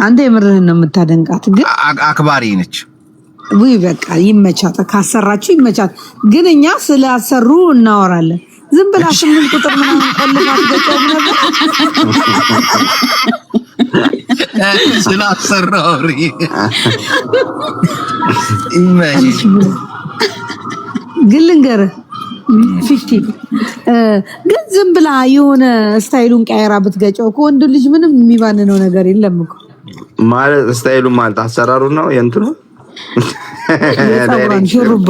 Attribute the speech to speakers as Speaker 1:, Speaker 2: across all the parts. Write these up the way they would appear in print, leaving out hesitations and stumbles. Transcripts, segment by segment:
Speaker 1: አንተ የምርህን ነው የምታደንቃት ግን
Speaker 2: አክባሪ ነች
Speaker 1: ወይ በቃ ይመቻት ካሰራችሁ ይመቻት ግን እኛ ስላሰሩ እናወራለን ዝም ብላ 8 ቁጥር ምናምን ቆልፋት ገጨው ነበር
Speaker 2: ስላሰራውሪ
Speaker 1: ግን ልንገርህ 50 ግን ዝም ብላ የሆነ ስታይሉን ቀይራ ብትገጨው ከወንድ ልጅ ምንም የሚባንነው ነገር የለም እኮ
Speaker 3: ማለት ስታይሉ ማለት አሰራሩ ነው የእንትኑ
Speaker 1: የፀጉሯን ሹሩባ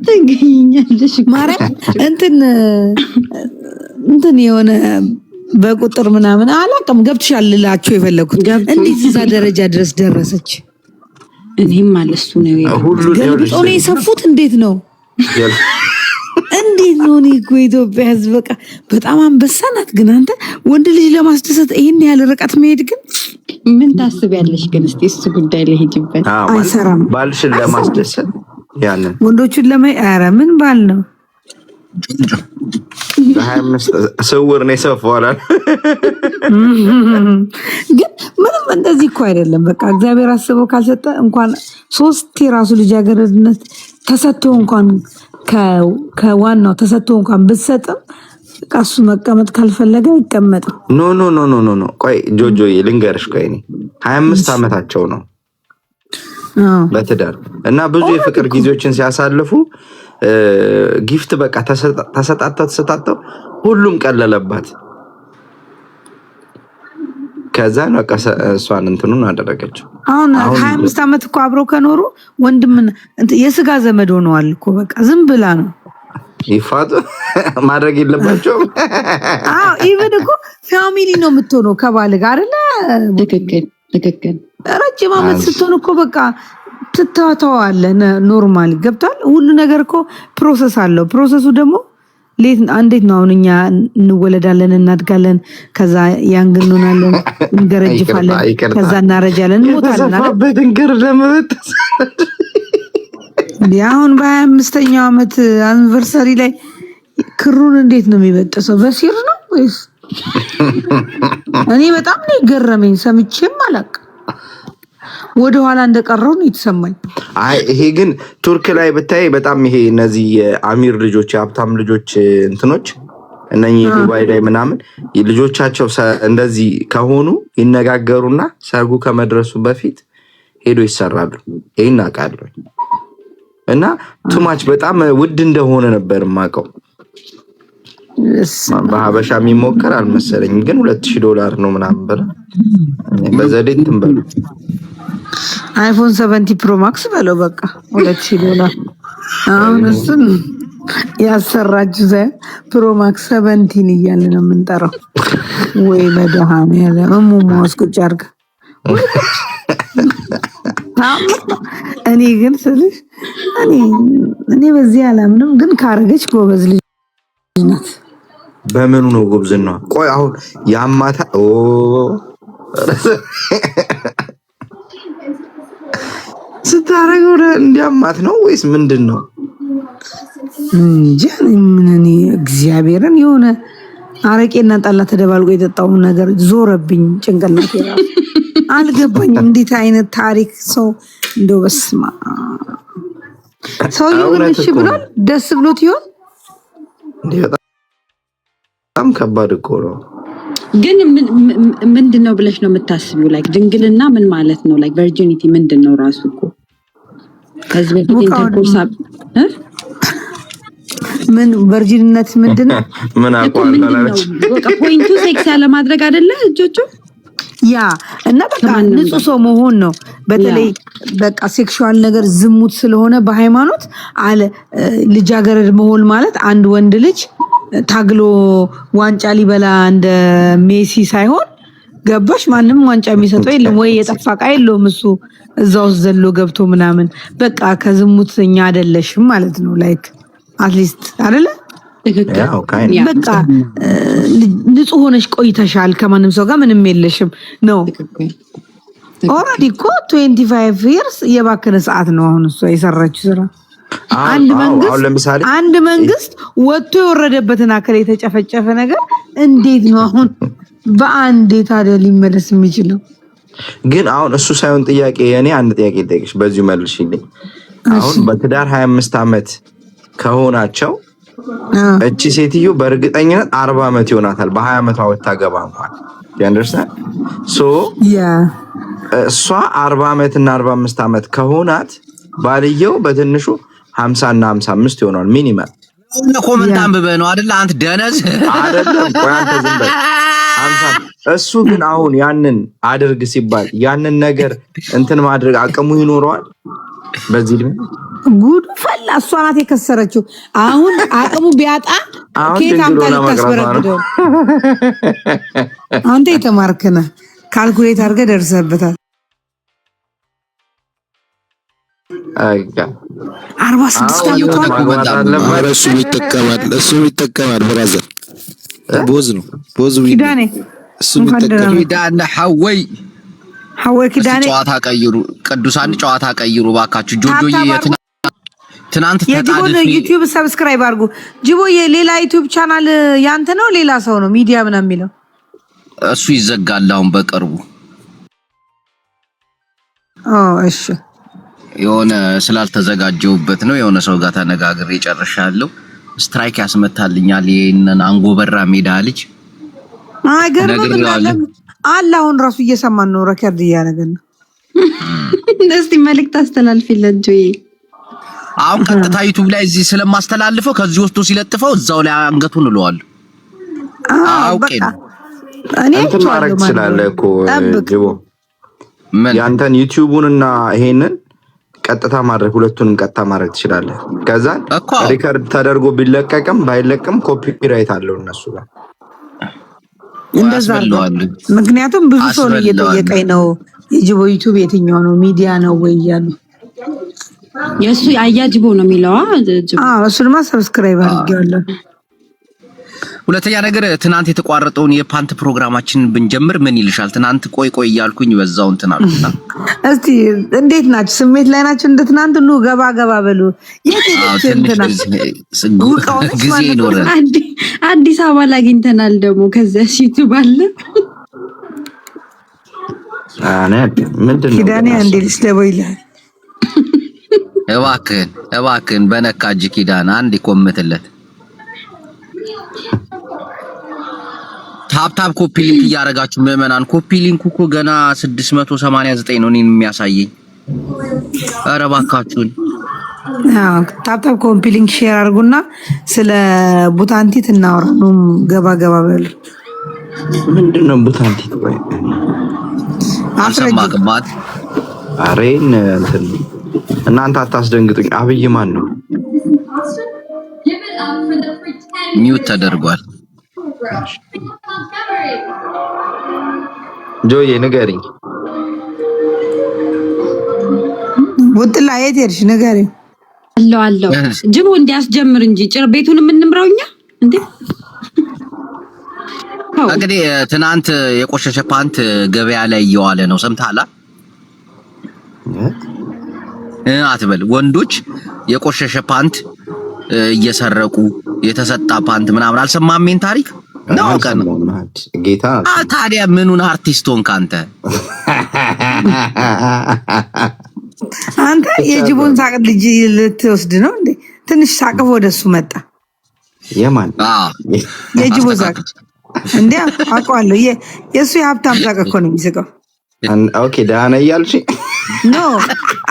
Speaker 4: ተገኘልሽ
Speaker 1: ማርያም እንትን የሆነ በቁጥር ምናምን አላውቅም ገብትሻል ልላችሁ የፈለኩት እንዴት እዛ ደረጃ ድረስ ደረሰች
Speaker 4: እኔም ማለሱ ነው
Speaker 3: ሁሉ
Speaker 1: ነው የሰፉት እንዴት ነው ኢትዮጵያ ህዝብ በቃ በጣም አንበሳ ናት ግን አንተ ወንድ ልጅ ለማስደሰት ይሄን ያህል ርቀት መሄድ ግን
Speaker 4: ምን ታስቢያለሽ ግን እስቲ እሱ ጉዳይ ላይ ሄድበት
Speaker 1: አይሰራም
Speaker 3: ባልሽን ለማስደሰት ያንን
Speaker 1: ወንዶችን ኧረ ምን ባል ነው
Speaker 3: 25 ሰውር ነው ሰፋዋል
Speaker 1: ግን ምንም እንደዚህ እኮ አይደለም በቃ እግዚአብሔር አስበው ካልሰጠ እንኳን 3 የራሱ ልጅ አገረድነት ተሰጥቶ እንኳን ከዋናው ተሰጥቶ እንኳን ብትሰጥም ቃሱ መቀመጥ ካልፈለገ ይቀመጥ
Speaker 3: ኖ ኖ ኖ ኖ ኖ ቆይ ጆጆዬ ልንገርሽ ቆይ እኔ 25 አመታቸው ነው በትዳር እና ብዙ የፍቅር ጊዜዎችን ሲያሳልፉ ጊፍት በቃ ተሰጣጣው ሁሉም ቀለለባት ከዛ ነው እሷን እንትኑን አደረገችው
Speaker 1: አሁን 25 አመት እኮ አብረው ከኖሩ ወንድም የስጋ ዘመድ ሆነዋል እኮ በቃ ዝም ብላ ነው
Speaker 3: ይፋቱ ማድረግ የለባቸውም
Speaker 1: ኢቭን እኮ ፋሚሊ ነው የምትሆነው ከባል ጋር አይደለ
Speaker 4: ትክክል
Speaker 1: ረጅም አመት ስትሆን እኮ በቃ ትታታዋለህ ኖርማሊ ገብቷል ሁሉ ነገር እኮ ፕሮሰስ አለው ፕሮሰሱ ደግሞ እንዴት ነው አሁን እኛ እንወለዳለን እናድጋለን ከዛ ያንግ እንሆናለን እንገረጅፋለን ከዛ እናረጃለን እንሞታለን አይደል
Speaker 3: በድንገር ለመበጠስ
Speaker 1: አሁን በ25ኛው አመት አንቨርሰሪ ላይ ክሩን እንዴት ነው የሚበጠሰው በሲር ነው ወይስ እኔ በጣም ነው የገረመኝ ሰምቼም አላውቅም ወደ ኋላ እንደቀረው ነው የተሰማኝ
Speaker 3: አይ ይሄ ግን ቱርክ ላይ ብታይ በጣም ይሄ እነዚህ የአሚር ልጆች የሀብታም ልጆች እንትኖች እነኚህ ዱባይ ላይ ምናምን ልጆቻቸው እንደዚህ ከሆኑ ይነጋገሩና ሰርጉ ከመድረሱ በፊት ሄዶ ይሰራሉ ይሄን አውቃለሁ እና ቱማች በጣም ውድ እንደሆነ ነበር ማቀው በሀበሻ የሚሞከር አልመሰለኝ ግን $2000 ነው ምናምን ብር በዘዴት እንበሉ
Speaker 1: አይፎን 70 ፕሮ ማክስ በለው በቃ $2000 አሁን እሱን ያሰራችሁ ዘ ፕሮ ማክስ 17 እያለ ነው የምንጠራው ወይ መድኃኒዓለም ሙሙስ ቁጭ አድርጋ እኔ ግን ስልሽ እኔ በዚህ አላምንም ግን ካረገች ጎበዝ ልጅ ናት
Speaker 3: በምኑ ነው ጎብዝና ቆይ አሁን ያማታ ስታረገው እንዲያማት ነው ወይስ ምንድነው
Speaker 1: እንጂ እኔ እግዚአብሔርን የሆነ አረቄና ጠላ ተደባልቆ የጠጣው ነገር ዞረብኝ ጭንቅላቴ ራሱ አልገባኝም እንዴት አይነት ታሪክ ሰው እንደው በስማ ሰው ይሁንሽ ብሏል ደስ ብሎት ይሆን
Speaker 3: በጣም ከባድ እኮ ነው
Speaker 4: ግን ምንድነው ብለሽ ነው የምታስቢው ላይክ ድንግልና ምን ማለት ነው ላይክ ቨርጂኒቲ ምንድነው ራሱ እኮ ከዚህ በፊት ኢንተርኮርስ
Speaker 1: ምን ቨርጂንነት ምንድነው
Speaker 3: ምን አቋላላች
Speaker 4: በቃ ፖይንቱ ሴክስ ያለ ማድረግ አይደለ እጆቹ
Speaker 1: ያ እና በቃ ንጹህ ሰው መሆን ነው በተለይ በቃ ሴክሹዋል ነገር ዝሙት ስለሆነ በሃይማኖት አለ ልጃገረድ መሆን ማለት አንድ ወንድ ልጅ ታግሎ ዋንጫ ሊበላ እንደ ሜሲ ሳይሆን ገባሽ ማንንም ዋንጫ የሚሰጠው የለም ወይ የጠፋቃ የለውም እሱ እዛው ዘሎ ገብቶ ምናምን በቃ ከዝሙትኛ አይደለሽም ማለት ነው ላይክ አትሊስት አይደለ በቃ ንጹህ ሆነሽ ቆይተሻል ከማንም ሰው ጋር ምንም የለሽም ነው ኦሬዲ እኮ 25 years የባከነ ሰዓት ነው አሁን እሱ የሰራችው ስራ አንድ መንግስት ወጥቶ የወረደበትን አከለ የተጨፈጨፈ ነገር እንዴት ነው አሁን በአንዴ ታዲያ ሊመለስ የሚችለው?
Speaker 3: ግን አሁን እሱ ሳይሆን ጥያቄ እኔ አንድ ጥያቄ ልጠይቅሽ በዚሁ መልሽልኝ። አሁን በትዳር 25 ዓመት ከሆናቸው እቺ ሴትዮ በእርግጠኝነት 40 ዓመት ይሆናታል። በ20 ዓመቷ ወታገባ እንኳን ያንደርሳል ሶ እሷ 40 ዓመት እና 45 ዓመት ከሆናት ባልየው በትንሹ 50 እና 55 ይሆናል ሚኒመም።
Speaker 2: ኮመንት አንብበህ ነው አይደል አንተ ደነዝ
Speaker 3: አይደለም ቆይ አንተ ዝም በል 50 እሱ ግን አሁን ያንን አድርግ ሲባል ያንን ነገር እንትን ማድረግ አቅሙ ይኖረዋል? በዚህ ድም
Speaker 1: ጉድ ፈላ። እሷ ናት የከሰረችው። አሁን አቅሙ ቢያጣ ኬት አምጣ ልታስበረግደው? አንተ የተማርክ ነህ፣ ካልኩሌት አድርገህ ደርሰህበታል። 46 ዓመት
Speaker 5: እሱ ይጠቀማል። ብራዘር ቦዝ ነው ቦዝ
Speaker 1: ኪዳኔ
Speaker 5: እሱ ይጠቀማል።
Speaker 2: ኪዳነ ሐወይ
Speaker 1: ኪዳኔ
Speaker 2: ጨዋታ ቀይሩ፣ ቅዱሳን ጨዋታ ቀይሩ ባካችሁ። ጆጆዬ ትናንት
Speaker 1: የጅቦን ዩቲዩብ ሰብስክራይብ አድርጉ። ጅቦዬ ሌላ ዩቲዩብ ቻናል ያንተ ነው ሌላ ሰው ነው ሚዲያ ምናምን የሚለው?
Speaker 2: እሱ ይዘጋል አሁን በቅርቡ።
Speaker 1: እሺ
Speaker 2: የሆነ ስላልተዘጋጀውበት ነው። የሆነ ሰው ጋር ተነጋግሬ ጨርሻለሁ። ስትራይክ ያስመታልኛል ይሄንን አንጎበራ ሜዳ ልጅ
Speaker 1: አይገርምም አለ። አሁን ራሱ እየሰማን ነው፣ ረከርድ እያደረገን ነው።
Speaker 4: እስቲ መልእክት አስተላልፊለት ጆይ።
Speaker 2: አሁን ቀጥታ ዩቲዩብ ላይ እዚህ ስለማስተላልፈው ከዚህ ወስዶ ሲለጥፈው እዛው ላይ አንገቱን እለዋለሁ።
Speaker 1: በቃ እኔ
Speaker 3: እንትን ማድረግ ትችላለህ እኮ ጅቦ፣ ያንተን ዩቲዩቡንና ይሄንን ቀጥታ ማድረግ ሁለቱንም ቀጥታ ማድረግ ትችላለህ። ከዛ ሪከርድ ተደርጎ ቢለቀቅም ባይለቅም ኮፒራይት አለው እነሱ ጋር
Speaker 1: እንደዛ ነው። ምክንያቱም ብዙ ሰው እየጠየቀኝ ነው የጅቦ ዩቲዩብ የትኛው ነው ሚዲያ ነው ወይ እያሉ።
Speaker 4: የሱ አያጅቦ ነው የሚለው
Speaker 1: እሱንማ ሰብስክራይብ አድርጌዋለሁ።
Speaker 2: ሁለተኛ ነገር ትናንት የተቋረጠውን የፓንት ፕሮግራማችንን ብንጀምር ምን ይልሻል? ትናንት ቆይ እያልኩኝ በዛው እንትን አልኩና
Speaker 1: እስቲ እንዴት ናችሁ? ስሜት ላይ ናችሁ? እንደ ትናንት ነው ገባ በሉ። የት እንትና
Speaker 2: ጊዜ ይኖረን
Speaker 4: አዲስ አበባ ላይ አግኝተናል። ደግሞ ከዚያ ሲቱ ባለ
Speaker 3: ምንድነው
Speaker 1: ኪዳኔ አንዴ ልስደበው ይላል።
Speaker 2: እባክህን በነካ እጅ ኪዳን አንድ ይቆምትለት። ታፕ ኮፒ ሊንክ እያደረጋችሁ ምዕመናን፣ ኮፒ ሊንኩ እኮ ገና 689 ነው እኔን የሚያሳየኝ። ኧረ እባካችሁን
Speaker 1: ታፕ ኮፒ ሊንክ ሼር አድርጉና ስለ ቡታንቲት እናወራ ነው። ገባ በሉ።
Speaker 3: ምንድነው ቡታንቲት? ወይ
Speaker 2: አሰማክባት
Speaker 3: አሬን እንትን እናንተ አታስደንግጡኝ። አብይ ማን ነው?
Speaker 2: ሚውት ተደርጓል።
Speaker 3: ጆዬ ንገሪኝ።
Speaker 1: ወጥላ የት ሄድሽ? ንገሪኝ።
Speaker 4: አለው ጅቦ እንዲያስጀምር እንጂ ቤቱን የምንምራው እኛ እንዴ።
Speaker 2: እንግዲህ ትናንት የቆሸሸ ፓንት ገበያ ላይ እየዋለ ነው። ሰምተሃል አትበል። ወንዶች የቆሸሸ ፓንት እየሰረቁ የተሰጣ ፓንት ምናምን አልሰማህም? ምን ታሪክ ነው ቀን
Speaker 3: ጌታ።
Speaker 2: ታዲያ ምኑን አርቲስት ሆንክ አንተ?
Speaker 1: አንተ የጅቦን ሳቅ ልጅ ልትወስድ ነው እንዴ? ትንሽ ሳቅፍ ወደሱ መጣ።
Speaker 3: የማን
Speaker 1: የጅቦ ሳቅ እንዴ? አውቀዋለሁ። የሱ የሀብታም ሳቅ እኮ ነው የሚስቀው።
Speaker 3: ኦኬ ደህና እያልሽ
Speaker 1: ኖ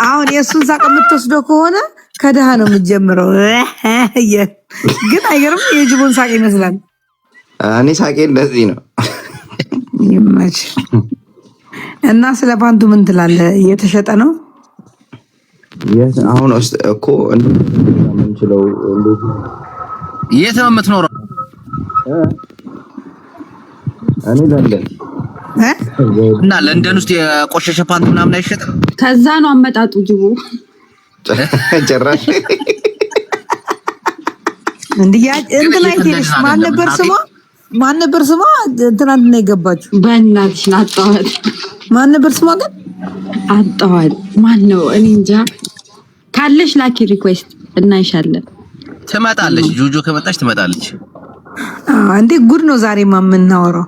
Speaker 1: አሁን የሱን ሳቅ የምትወስደው ከሆነ ከደሃ ነው የምትጀምረው። ግን አይገርም? የጅቦን ሳቅ ይመስላል።
Speaker 3: እኔ ሳቄ እንደዚህ ነው።
Speaker 1: ይመች እና ስለ ፓንቱ ምን ትላለህ? እየተሸጠ ነው
Speaker 3: አሁን እኮ እንችለው።
Speaker 2: የት ነው የምትኖረው?
Speaker 3: እኔ ለንደን
Speaker 2: እና ለንደን ውስጥ የቆሸሸ ፓንት ምናምን አይሸጥም።
Speaker 4: ከዛ ነው አመጣጡ ጅቦ
Speaker 3: ጭራሽ
Speaker 1: እንዲያ እንትና ይሄድሽ ማን ነበር ስሟ? ትናንት ነው የገባችው።
Speaker 4: በእናትሽ አጣዋት።
Speaker 1: ማን ነበር ስሟ ግን?
Speaker 4: አጣዋት። ማን ነው? እኔ እንጃ። ካለሽ ላኪ ሪኩዌስት እናይሻለን።
Speaker 2: ትመጣለች። ጆጆ ከመጣች ትመጣለች።
Speaker 1: እንዴ ጉድ ነው ዛሬ የምናወራው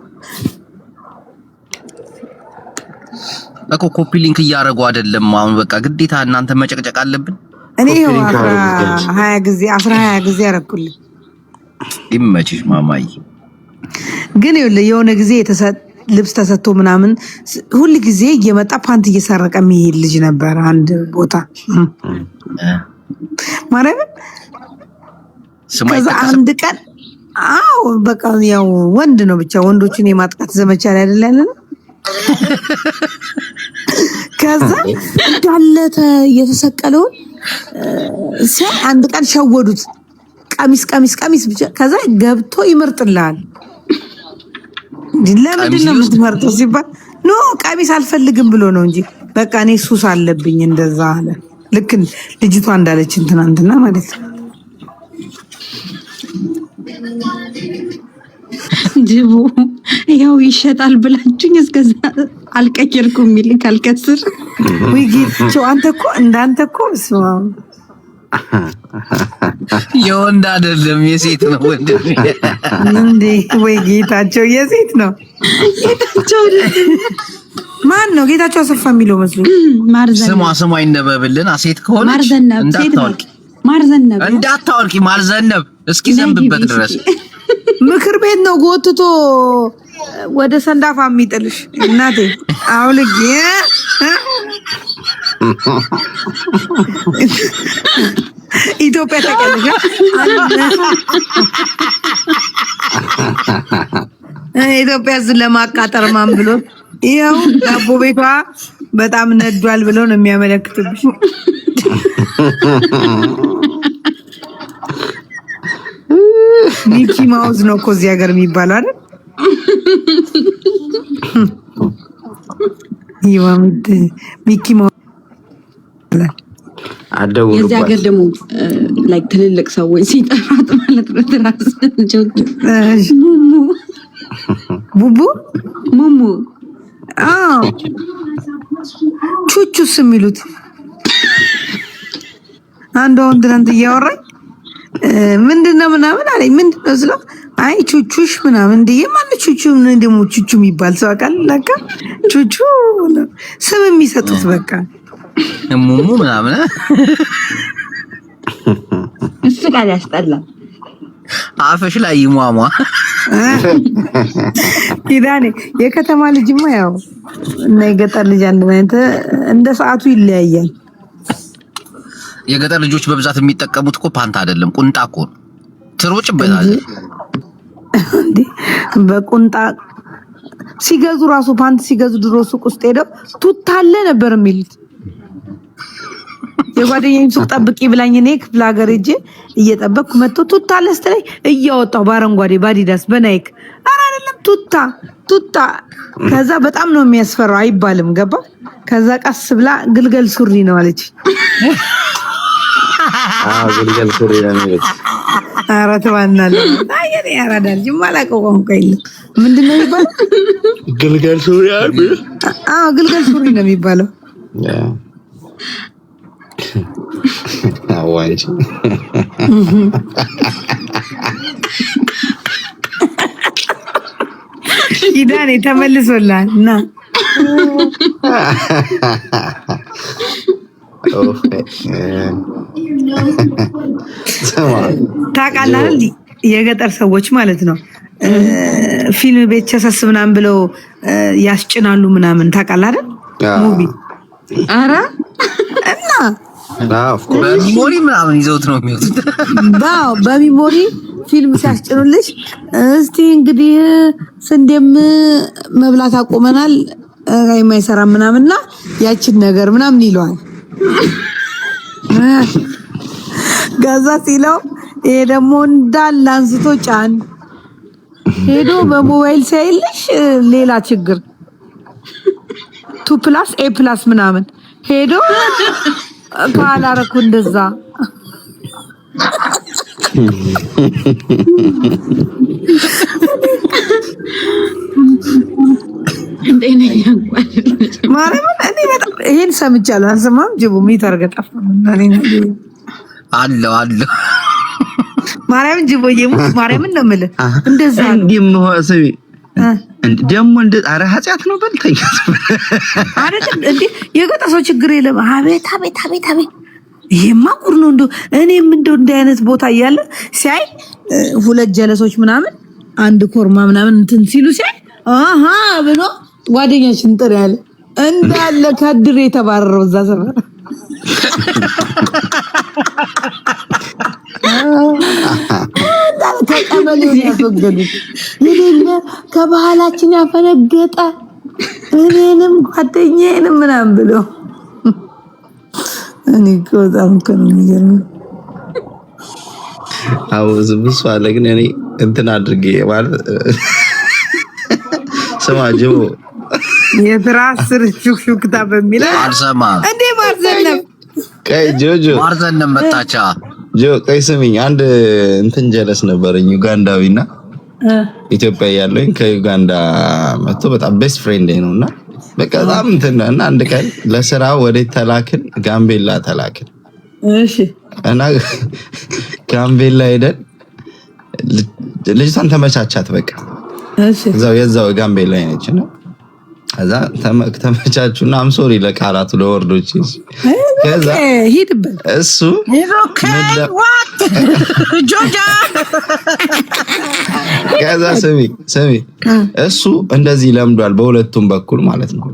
Speaker 2: እኮ ኮፒ ሊንክ እያደረጉ አይደለም አሁን በቃ ግዴታ እናንተ መጨቅጨቅ አለብን
Speaker 1: እኔ 20 ጊዜ አረኩልኝ
Speaker 2: ይመችሽ ማማይ
Speaker 1: ግን የሆነ ጊዜ ልብስ ተሰጥቶ ምናምን ሁሉ ጊዜ እየመጣ ፓንት እየሰረቀ የሚሄድ ልጅ ነበር አንድ ቦታ ማረም ከዛ አንድ ቀን በቃ ያው ወንድ ነው ብቻ ወንዶችን የማጥቃት ዘመቻ ላይ አይደለም ከዛ እንዳለተ የተሰቀለው አንድ ቀን ሸወዱት ቀሚስ ብቻ ከዛ ገብቶ ይመርጥልሃል ለምንድን ነው የምትመርጠው ሲባል ኖ ቀሚስ አልፈልግም ብሎ ነው እንጂ በቃ እኔ ሱስ አለብኝ እንደዛ አለ ልክ ልጅቷ እንዳለች እንትናንትና ማለት ነው
Speaker 4: ጅቡ ያው ይሸጣል ብላችሁኝ እስከዛ አልቀየርኩም ሚል ካልከስር
Speaker 1: ወይ ጌታቸው አንተ እኮ እንዳንተ እኮ
Speaker 2: የወንድ አይደለም የሴት ነው ወንድም
Speaker 1: እንዴ ወይ ጌታቸው የሴት ነው ጌታቸው ማን ነው ጌታቸው አሰፋ የሚለው መስሎኝ
Speaker 2: ስሟ ይነበብልን ሴት ከሆነ እንዳታወልቂ ማርዘነብ እስኪ ዘንብበት ድረስ
Speaker 1: ምክር ቤት ነው ጎትቶ ወደ ሰንዳፋ የሚጥልሽ እናቴ አውልጌ ኢትዮጵያ ተቀልጋ ኢትዮጵያ ለማቃጠር ማን ብሎ ይሄው ዳቦ ቤቷ በጣም ነዷል ብሎ ነው የሚያመለክትብሽ ሚኪ ማውዝ ነው እኮ እዚህ ሀገር የሚባለው አይደል ይዋምድ ሚኪ ማውዝ
Speaker 3: አደውሉ
Speaker 4: የዚህ ሀገር ደግሞ ላይክ ትልልቅ ሰዎች ሲጠራት ማለት ነው ትራስ ጆክ ሙሙ ቹቹስ የሚሉት አንዱ ወንድናንት እያወራኝ ምንድነው ምናምን አለኝ ምንድነው ስለው አይ ቹቹሽ ምናምን እንዴ ማን ቹቹ ምን ደሞ ቹቹ የሚባል ሰው አቃል ለካ ቹቹ ስም የሚሰጡት በቃ
Speaker 2: ሙሙ ምናምን
Speaker 4: እሱ ጋር ያስጠላ
Speaker 2: አፈሽ ላይ ይሟሟ
Speaker 1: ኪዳኔ የከተማ ልጅማ ያው እና የገጠር ልጅ አንድ ማለት እንደ ሰዓቱ ይለያያል
Speaker 2: የገጠር ልጆች በብዛት የሚጠቀሙት እኮ ፓንት አይደለም ቁንጣ እኮ ትሮጭበታለህ
Speaker 1: እንዴ በቁንጣ ሲገዙ ራሱ ፓንት ሲገዙ ድሮ ሱቅ ውስጥ ሄደው ቱታለ ነበር የሚሉት የጓደኛዬን ሱቅ ጠብቂ ብላኝ እኔ ክፍለ ሀገር ሄጄ እየጠበቅኩ መጥቶ ቱታለ ስትለኝ እያወጣው በአረንጓዴ ባዲዳስ በናይክ ኧረ አይደለም ቱታ ከዛ በጣም ነው የሚያስፈራው አይባልም ገባ ከዛ ቀስ ብላ ግልገል ሱሪ ነው አለች
Speaker 3: ግልገል ሱሪ ነው የሚሉት
Speaker 1: ኧረ ተዋናለ ታየኔ ያራዳል ጅማላቀው ቆንቆ የለም ምንድነው የሚባለው
Speaker 3: ግልገል ሱሪ
Speaker 1: ግልገል ሱሪ ነው የሚባለው
Speaker 3: አዋንጂ
Speaker 1: ኪዳኔ ተመልሶላል እና ታውቃለህ የገጠር ሰዎች ማለት ነው ፊልም ቤት ቸሰስ ምናምን ብለው ያስጭናሉ ምናምን ታውቃለህ አይደል ሙቪ
Speaker 4: አራ
Speaker 1: እና
Speaker 2: በሚሞሪ ምናምን ይዘውት ነው የሚወጡት
Speaker 1: በሚሞሪ ፊልም ሲያስጭኑልሽ እስቲ እንግዲህ ስንዴም መብላት አቆመናል የማይሰራ ምናምንና ያችን ነገር ምናምን ይለዋል ጋዛ ሲለው ይሄ ደግሞ እንዳለ አንስቶ ጫን ሄዶ በሞባይል ሳይልሽ ሌላ ችግር 2+A+ ምናምን ሄዶ ካላረኩ እንደዛ ማረም እኔ በጣም ይሄን ሰምቻለሁ አልሰማም ጅቡ ሚታርገ ጠፋ
Speaker 2: አለው
Speaker 1: ማርያምን ጅቦዬ ሙት ማርያምን ነው የምልህ። እንደዛ
Speaker 3: እንዲም ስሚ ደግሞ እንደ ኧረ ኃጢአት ነው በልተኛ
Speaker 1: አይደል እንዴ? የገጠር ሰው ችግር የለም። አቤት አቤት አቤት አቤት ይሄማ ቁር ነው። እንደው እኔም እንደው እንደ አይነት ቦታ እያለ ሲያይ ሁለት ጀለሶች ምናምን አንድ ኮርማ ምናምን እንትን ሲሉ ሲያይ አሃ ብሎ ጓደኛችን ጥሪ ያለ እንዳለ ከድር የተባረረው እዛ ሰፈር ከቀበሌው ያስወገዱት የሌለ ከባህላችን ያፈነገጠ እኔንም ጓደኛዬንም ምናምን ብሎ እኔ በጣም ነው የሚገርመው።
Speaker 3: አውዝ ብሱ አለ ግን እኔ እንትን አድርጌ ማለት ሰማጅው
Speaker 1: የትራስር ሹክሹክታ በሚል
Speaker 2: አልሰማም
Speaker 1: እንዴ ማርዘነብ
Speaker 3: ቀይ ጆጆ
Speaker 2: ማርዘነብ መጣቻ
Speaker 3: ጆ ቀይ ስሚኝ አንድ እንትን ጀለስ ነበረኝ ዩጋንዳዊና ኢትዮጵያ ያለኝ ከዩጋንዳ መጥቶ በጣም ቤስት ፍሬንድ ነውና በቃ በጣም እንትን እና አንድ ቀን ለስራ ወደ ተላክን ጋምቤላ ተላክን።
Speaker 1: እሺ
Speaker 3: እና ጋምቤላ ሄደን ልጅቷን ተመቻቻት በቃ
Speaker 1: እሺ
Speaker 3: የዛው ጋምቤላ ነችና ከዛ ተመቻቹና አም ሶሪ ለቃላቱ ለወርዶች ከዛ
Speaker 1: ሂድበት
Speaker 3: እሱ
Speaker 2: ጆጃ
Speaker 3: ከዛ ስሚ እሱ እንደዚህ ለምዷል በሁለቱም በኩል ማለት ነው።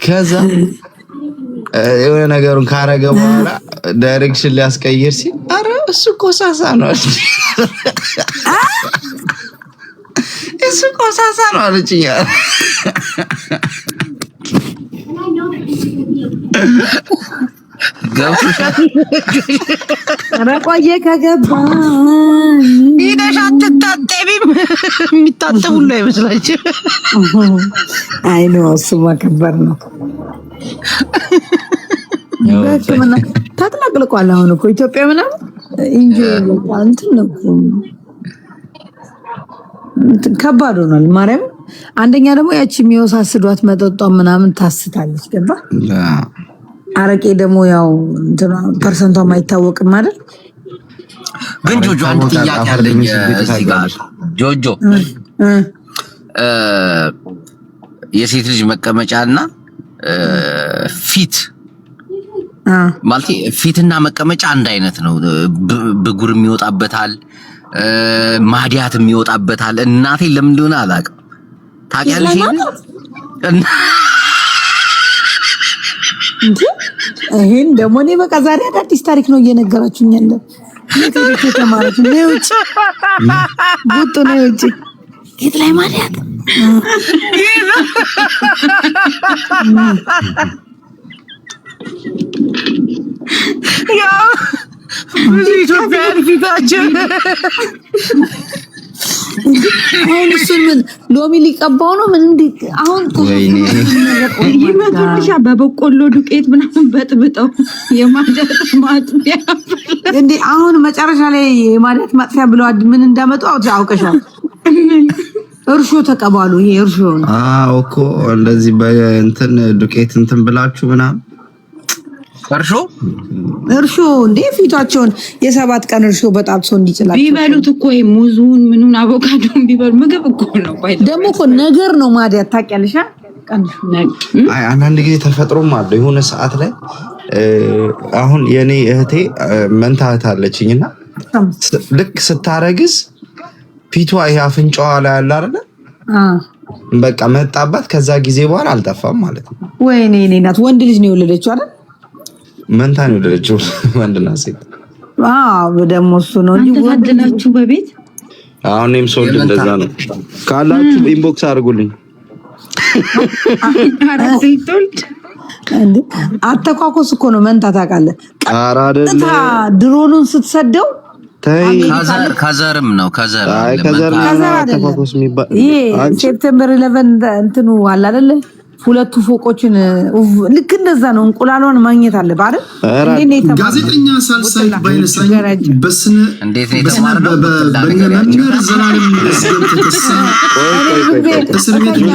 Speaker 3: ከዛ የሆነ ነገሩን ካረገ በኋላ ዳይሬክሽን ሊያስቀይር ሲል አረ እሱ ኮሳሳ ነው እሱ ኮሳሳ ነው አለችኝ።
Speaker 1: ረቆየ ከገባ
Speaker 2: ሄደሽ አትታጠቢም? የሚታጠብ ሁሉ አይመስላችም?
Speaker 1: አይ ነው እሱማ ከባድ ነው። በሕክምና ተጥለቅልቋል። አሁን እኮ ኢትዮጵያ ምናምን እንጂ እንትን ነው ከባድ ሆኗል። ማርያም አንደኛ ደግሞ ያቺ የሚወሳስዷት መጠጧ ምናምን ታስታለች። ገባ አረቄ ደግሞ ያው እንትና ፐርሰንቷ አይታወቅም አይደል?
Speaker 2: ግን ጆጆ አንድ ጥያቄ አለኝ እዚህ ጋር ጆጆ የሴት ልጅ መቀመጫና ፊት ማለት ፊትና መቀመጫ አንድ አይነት ነው። ብጉር የሚወጣበታል ማዲያት የሚወጣበታል። እናቴ ለምን እንደሆነ አላውቅም። ታውቂያለሽ
Speaker 1: ይሄን ደግሞ እኔ በቃ ዛሬ አዳዲስ ታሪክ ነው እየነገራችሁኝ ያለ ለተሪክ ተማሪዎች ነው ውጭ ጉጡ ነው ውጭ ጌት ላይ ማዲያት
Speaker 2: ያው ብዙ ኢትዮጵያውያን ፊታችን
Speaker 1: አሁን እሱን ምን ሎሚ ሊቀባው ነው ምን እንዴ? አሁን
Speaker 6: ይመጡልሻ በበቆሎ ዱቄት ምናምን በጥብጠው የማዳት ማጥፊያ
Speaker 1: እንዴ አሁን መጨረሻ ላይ የማዳት ማጥፊያ ብለው ምን እንዳመጡ አውቀሻል። እርሾ ተቀባሉ። ይሄ እርሾ ነው።
Speaker 3: አዎ እኮ እንደዚህ በእንትን ዱቄት እንትን ብላችሁ ምናምን
Speaker 2: እርሾ
Speaker 1: እንዴ ፊታቸውን የሰባት ቀን እርሾ በጣጥሶ እንዲጭላቸው
Speaker 6: ቢበሉት እኮ ሙዙን ምኑን አቮካዶን ቢበሉ ምግብ እኮ ነው።
Speaker 1: ደግሞ እኮ ነገር ነው ማዲያት ታውቂያለሽ።
Speaker 3: አይ አንዳንድ ጊዜ ተፈጥሮም አለ። የሆነ ሰዓት ላይ አሁን የኔ እህቴ መንታ እህት አለችኝና ልክ ስታረግዝ ፊቷ ይሄ አፍንጫዋ ላይ አለ አይደል? በቃ መጣባት። ከዛ ጊዜ በኋላ አልጠፋም ማለት ነው።
Speaker 1: ወይኔ እኔ ናት ወንድ ልጅ ነው የወለደችው አይደል?
Speaker 3: መንታ ነው የወለደችው ወንድና ሴት።
Speaker 1: ደግሞ እሱ ነው እንጂ
Speaker 6: ወንድናችሁ በቤት
Speaker 3: አሁን እኔም ሶልድ እንደዛ ነው። ካላችሁ ኢንቦክስ አድርጉልኝ።
Speaker 6: አራሴ ቶልድ
Speaker 1: እንዴ አተኳኮስ እኮ ነው መንታ ታውቃለህ?
Speaker 3: ኧረ አይደለም
Speaker 1: ድሮኑን ስትሰደው
Speaker 2: ከዘርም ነው ከዘር
Speaker 3: ተፋኮስ የሚባል
Speaker 1: ይሄ ሴፕቴምበር 11 እንትኑ አለ አይደለ? ሁለቱ ፎቆችን ልክ እንደዛ ነው። እንቁላሏን ማግኘት አለበት አይደል?
Speaker 7: ጋዜጠኛ ሳልሳይ ባይነሳኝ በስነ
Speaker 2: እንዴት ነው የተማርነው?
Speaker 7: በመምህር ዘላለም መስገድ እስር ቤት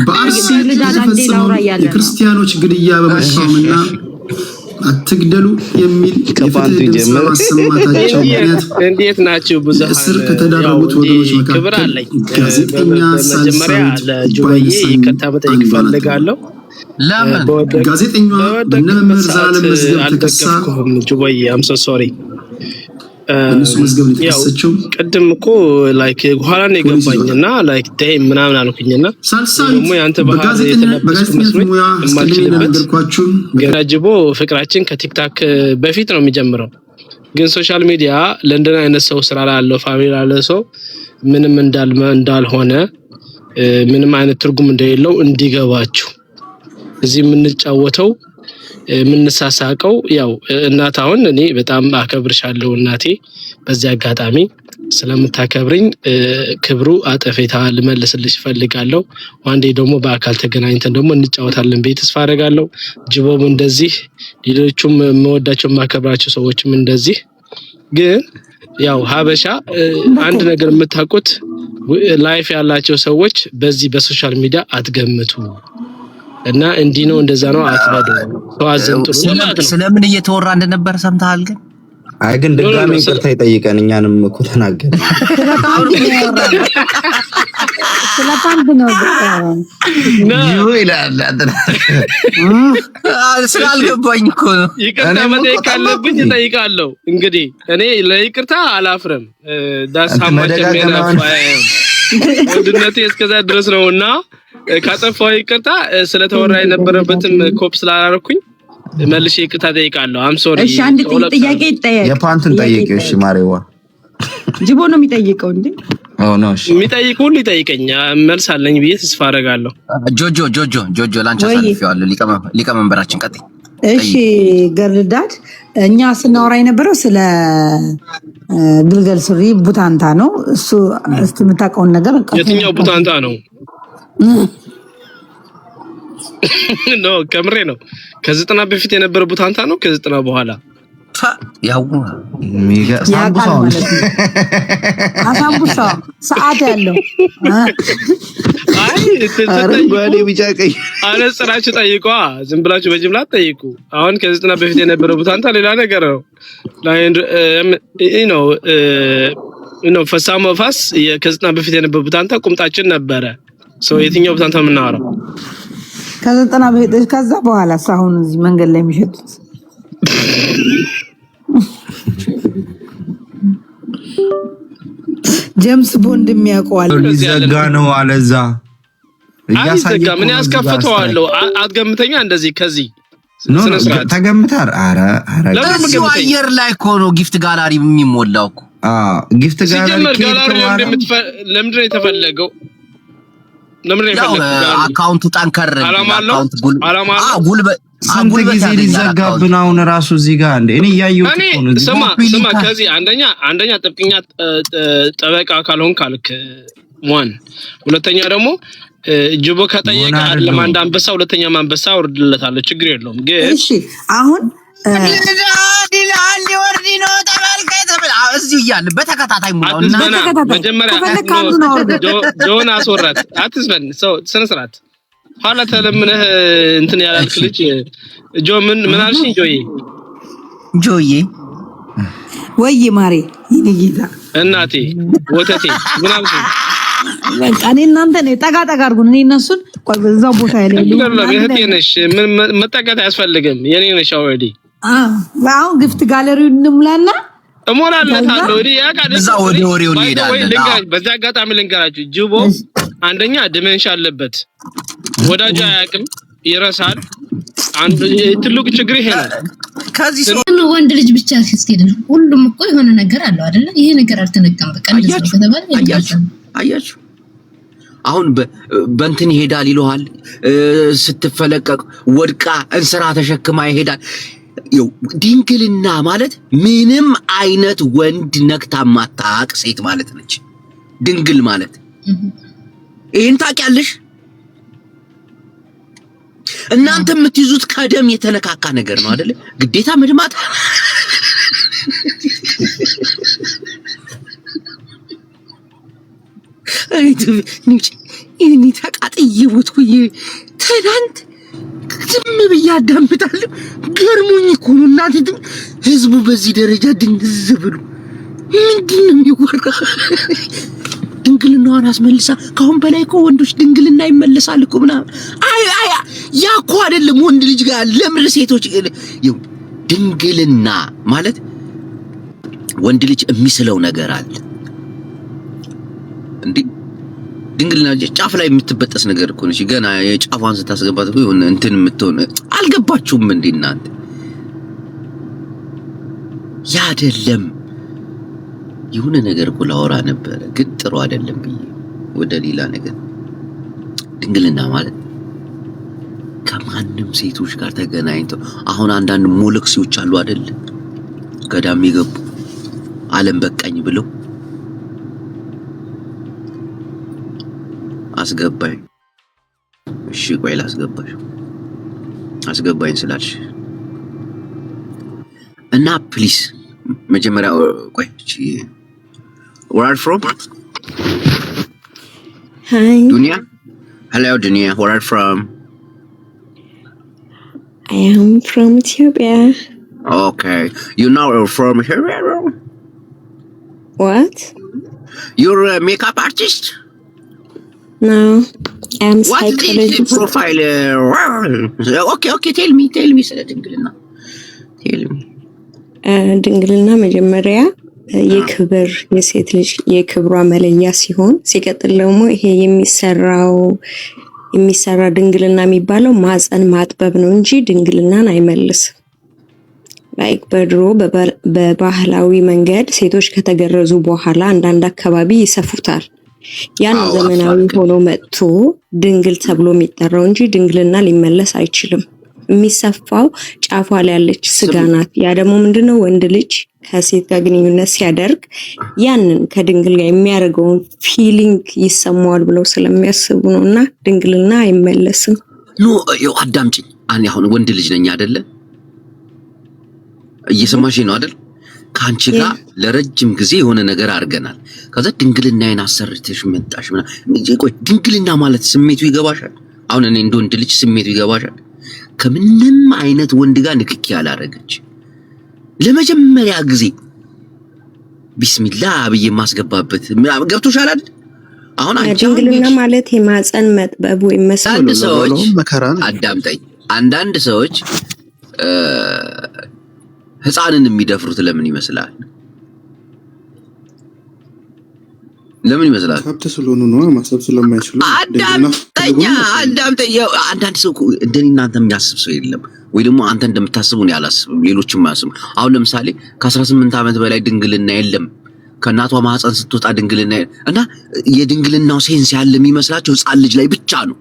Speaker 7: በአርሲ የተፈጸመው የክርስቲያኖች ግድያ በመቃወምና አትግደሉ የሚል
Speaker 3: ከፋንቱ ጀምር
Speaker 7: ማሰማታቸው ምክንያት
Speaker 8: እንዴት ናችሁ? ብዙሃን
Speaker 7: እስር ከተዳረጉት ወገኖች መካከል ጋዜጠኛ
Speaker 8: ሳልሳዊት ለጁባዬ ይቅርታ መጠየቅ ፈልጋለሁ።
Speaker 2: ለምን
Speaker 7: ጋዜጠኛዋ በነመምህር ዘላለም መዝገብ ተከሳ
Speaker 8: ጁባዬ አም ሶ ሶሪ
Speaker 7: እነሱ መዝገብ ተከሰችው።
Speaker 8: ቀደም እኮ ላይክ ኋላ ነው የገባኝና ላይክ ዴይ ምናምን አልኩኝና
Speaker 7: ሳልሳዊት በጋዜጠኝነት ሙያ አስተምረናልኳችሁ
Speaker 8: ገራጅቦ ፍቅራችን ከቲክታክ በፊት ነው የሚጀምረው። ግን ሶሻል ሚዲያ ለንደን አይነት ሰው ስራ ላለው ፋሚሊ ላለው ሰው ምንም እንዳልሆነ ምንም አይነት ትርጉም እንደሌለው እንዲገባችሁ እዚህ የምንጫወተው የምንሳሳቀው ያው እናት አሁን እኔ በጣም አከብርሻለሁ እናቴ በዚህ አጋጣሚ ስለምታከብርኝ ክብሩ አጠፌታ ልመልስልሽ ፈልጋለሁ። ዋንዴ ደግሞ በአካል ተገናኝተን ደግሞ እንጫወታለን ቤት ተስፋ አደርጋለሁ። ጅቦም እንደዚህ ሌሎቹም መወዳቸው ማከብራቸው ሰዎችም እንደዚህ ግን ያው ሀበሻ አንድ ነገር የምታውቁት ላይፍ ያላቸው ሰዎች በዚህ በሶሻል ሚዲያ አትገምቱ እና እንዲህ ነው እንደዛ ነው አትበዱ። ተዋዘንቱ
Speaker 2: ስለምን እየተወራ እንደነበር ሰምተሃል? ግን
Speaker 3: አይ ግን ድጋሚ ይቅርታ ይጠይቀን እኛንም እኮ ተናገር።
Speaker 1: ስለፓንት ነው
Speaker 2: ስላልገባኝ እኮ ነው።
Speaker 8: ይቅርታ መጠየቅ ካለብኝ እጠይቃለሁ። እንግዲህ እኔ ለይቅርታ አላፍርም። ዳሳማቸሜና ወንድነቴ እስከዛ ድረስ ነውና ካጠፋው ይቅርታ ስለተወራ የነበረበትን ኮፕ ስላላረኩኝ መልሼ ይቅርታ ጠይቃለሁ። አም ሶሪ።
Speaker 6: እሺ አንድ ጥያቄ ይጠየቅ።
Speaker 3: የፓንቱን ጠይቀው። እሺ ማሬዋ
Speaker 6: ጅቦ ነው የሚጠይቀው እንዴ?
Speaker 3: አዎ ነው። እሺ
Speaker 8: የሚጠይቅ ሁሉ ይጠይቀኛ መልስ አለኝ ብዬ ተስፋ አደርጋለሁ።
Speaker 2: ጆጆ ላንቺ አሳልፌዋለሁ። ሊቀመንበራችን ቀጥይ።
Speaker 1: እሺ ገርዳድ እኛ ስናወራ የነበረው ስለ ግልገል ሱሪ ቡታንታ ነው። እሱ እስቲ የምታውቀውን ነገር
Speaker 8: የትኛው ቡታንታ ነው? ኖ ከምሬ ነው። ከ90 በፊት የነበረ ቡታንታ ነው። ከ90 በኋላ
Speaker 2: ያው
Speaker 1: ሳምቡሳ ሰዓት ያለው
Speaker 8: አይ
Speaker 3: አረንጓዴ ቢጫ ቀይ
Speaker 8: አነጽራችሁ ጠይቋ። ዝም ብላችሁ በጅምላ ጠይቁ። አሁን ከ90 በፊት የነበረ ቡታንታ ሌላ ነገር ነው። ላይን ነው ፈሳማ ፋስ ከ90 በፊት የነበረ ቡታንታ ቁምጣችን ነበረ። ሰው የትኛው ቡታንታ የምናወራው?
Speaker 1: ከ90 በፊት ከዛ በኋላ ሳሁን እዚህ መንገድ ላይ የሚሸጡት ጀምስ ቦንድ የሚያውቀዋል።
Speaker 3: ሊዘጋ ነው አለዛ
Speaker 8: እያሳየ ምን ያስከፍተዋለሁ? አትገምተኛ እንደዚህ ከዚህ
Speaker 3: ተገምታር። አረ
Speaker 2: ለምን አየር ላይ እኮ ነው ጊፍት ጋላሪ የሚሞላው እኮ።
Speaker 3: ጊፍት
Speaker 8: ጋላሪ ለምንድን ነው የተፈለገው? ለምን ነው የተፈለገው?
Speaker 2: አካውንቱ ጠንከር ጉልበት
Speaker 3: ስንት ጊዜ ሊዘጋብን አሁን ራሱ እዚህ ጋር እንደ እኔ ያየሁት እኮ ነው።
Speaker 8: ስማ ከዚህ አንደኛ ጥብቅኛ ጠበቃ ካልሆን ካልክ ዋን ሁለተኛ ደግሞ ጅቦ ከጠየቀ ለማንድ አንበሳ ሁለተኛ አንበሳ ወርድለታለሁ። ችግር የለውም። ግን
Speaker 1: እሺ አሁን
Speaker 2: ዲላሊ ወርዲኖ ተመልከተብል እዚህ ይያል በተከታታይ ሙላውና
Speaker 8: መጀመሪያ ጆን አስወራት አትስበን ሰው ስነ ስርዓት ኋላ ተለምነህ እንትን ያላልክ ልጅ ጆ ምን አልሽኝ?
Speaker 2: ጆዬ
Speaker 1: ወይ ማሬ ይንጊታ
Speaker 8: እናቴ ወተቴ ምን አልሽኝ?
Speaker 1: በቃ እኔ እናንተ ነው ጠጋ አድርጉን። እኔ እነሱን ቆይ በዛው ቦታ ያለ
Speaker 8: እህቴ ነሽ። ምን መጠጋት አያስፈልግም። የኔ ነሽ ኦሬዲ።
Speaker 1: አሁን ግፍት ጋለሪው እንምላና
Speaker 8: እሞላለታለሁ። እዲ ያቃደ
Speaker 2: እዛው ወሬው እንሄዳለን።
Speaker 8: በዛ አጋጣሚ ልንገራችሁ ጅቦ አንደኛ ዲሜንሽን አለበት። ወዳጁ አያውቅም፣ ይረሳል። አንዱ ትልቁ ችግር ይሄ ነው።
Speaker 9: ከዚህ ነው ወንድ ልጅ ብቻ ሲስኬድ ነው። ሁሉም እኮ የሆነ ነገር አለው አይደለ? ይሄ ነገር አልተነቀም። በቃ እንደዚህ ከተባለ
Speaker 2: አያችሁ አሁን በእንትን ይሄዳል ይሏል። ስትፈለቀቅ ወድቃ እንስራ ተሸክማ ይሄዳል። ድንግልና ማለት ምንም አይነት ወንድ ነክታ ማታቅ ሴት ማለት ነች። ድንግል ማለት ይሄን ታውቂያለሽ? እናንተ የምትይዙት ከደም የተነካካ ነገር ነው አይደለ? ግዴታ መድማት አይቱ ንጭ እኔ ተቃጥዬ ወጥኩኝ። ትናንት ዝም ብዬ አዳምጣለሁ። ገርሞኝ እኮ ነው እናቴ። ህዝቡ በዚህ ደረጃ ድንግዝ ብሎ ምንድን ነው የሚወራው? ድንግልናዋን አስመልሳ ካሁን በላይ እኮ ወንዶች ድንግልና ይመለሳል እኮ ምናምን። ያ እኮ አይደለም ወንድ ልጅ ጋር ለምን ሴቶች ድንግልና ማለት ወንድ ልጅ የሚስለው ነገር አለ እንዴ? ድንግልና ጫፍ ላይ የምትበጠስ ነገር እኮ ነች። ገና የጫፏን ስታስገባት እኮ የሆነ እንትን የምትሆን አልገባችሁም እንዴ እናንተ? ያ አይደለም የሆነ ነገር እኮ ላወራ ነበረ ግን ጥሩ አይደለም ብዬ ወደ ሌላ ነገር። ድንግልና ማለት ከማንም ሴቶች ጋር ተገናኝተው አሁን አንዳንድ ሞለክሲዎች አሉ አይደል? ገዳም የገቡ ዓለም በቃኝ ብለው አስገባኝ። እሺ ቆይ ላስገባሽ። አስገባኝ ስላልሽ እና ፕሊስ መጀመሪያ ቆይ where are you from?
Speaker 10: Hi.
Speaker 2: Dunia? Hello Dunia, where are you from?
Speaker 10: I am from Ethiopia.
Speaker 2: Okay. You know you're from here?
Speaker 10: What?
Speaker 2: You're a makeup artist?
Speaker 10: No. I am
Speaker 2: What is
Speaker 10: psychologist.
Speaker 2: the profile? Okay, tell me ስለ ድንግልና. Tell me.
Speaker 10: ድንግልና መጀመሪያ የክብር የሴት ልጅ የክብሯ መለያ ሲሆን ሲቀጥል ደግሞ ይሄ የሚሰራ ድንግልና የሚባለው ማህፀን ማጥበብ ነው እንጂ ድንግልናን አይመልስም። ላይክ በድሮ በባህላዊ መንገድ ሴቶች ከተገረዙ በኋላ አንዳንድ አካባቢ ይሰፉታል። ያን ዘመናዊ ሆኖ መጥቶ ድንግል ተብሎ የሚጠራው እንጂ ድንግልና ሊመለስ አይችልም። የሚሰፋው ጫፏ ላይ ያለች ስጋ ናት። ያ ደግሞ ምንድነው ወንድ ልጅ ከሴት ጋር ግንኙነት ሲያደርግ ያንን ከድንግል ጋር የሚያደርገውን ፊሊንግ ይሰማዋል ብለው ስለሚያስቡ ነውና ድንግልና አይመለስም።
Speaker 2: ኖ አዳምጪኝ። እኔ አሁን ወንድ ልጅ ነኝ አይደለ? እየሰማሽኝ ነው አይደል? ካንቺ ጋር ለረጅም ጊዜ የሆነ ነገር አድርገናል። ከዛ ድንግልናዬን አሰርተሽ መጣሽ ምናምን። ቆይ ድንግልና ማለት ስሜቱ ይገባሻል? አሁን እኔ እንደ ወንድ ልጅ ስሜቱ ይገባሻል? ከምንም አይነት ወንድ ጋር ንክኪ ያላረገች ለመጀመሪያ ጊዜ ቢስሚላህ ብዬ ማስገባበት ገብቶሻል አይደል? አሁን
Speaker 10: ድንግልና ማለት የማህፀን መጥበብ ወይም መስዋዕት
Speaker 2: አንድ ሰዎች አዳምጠኝ። አንዳንድ ሰዎች ህፃንን የሚደፍሩት ለምን ይመስላል? ለምን ይመስላል?
Speaker 5: ከብት ስለሆኑ ነው፣ ማሰብ ስለማይችሉ።
Speaker 2: አዳምጠኛ። አንዳንድ ሰው እንደኔ እናንተ የሚያስብ ሰው የለም ወይ ደግሞ አንተ እንደምታስበው ነው ያላስብም፣ ሌሎችም አያስቡ። አሁን ለምሳሌ ከ18 ዓመት በላይ ድንግልና የለም። ከእናቷ ማህፀን ስትወጣ ድንግልና እና የድንግልናው ሴንስ ያለ የሚመስላቸው ህፃን ልጅ ላይ ብቻ ነው።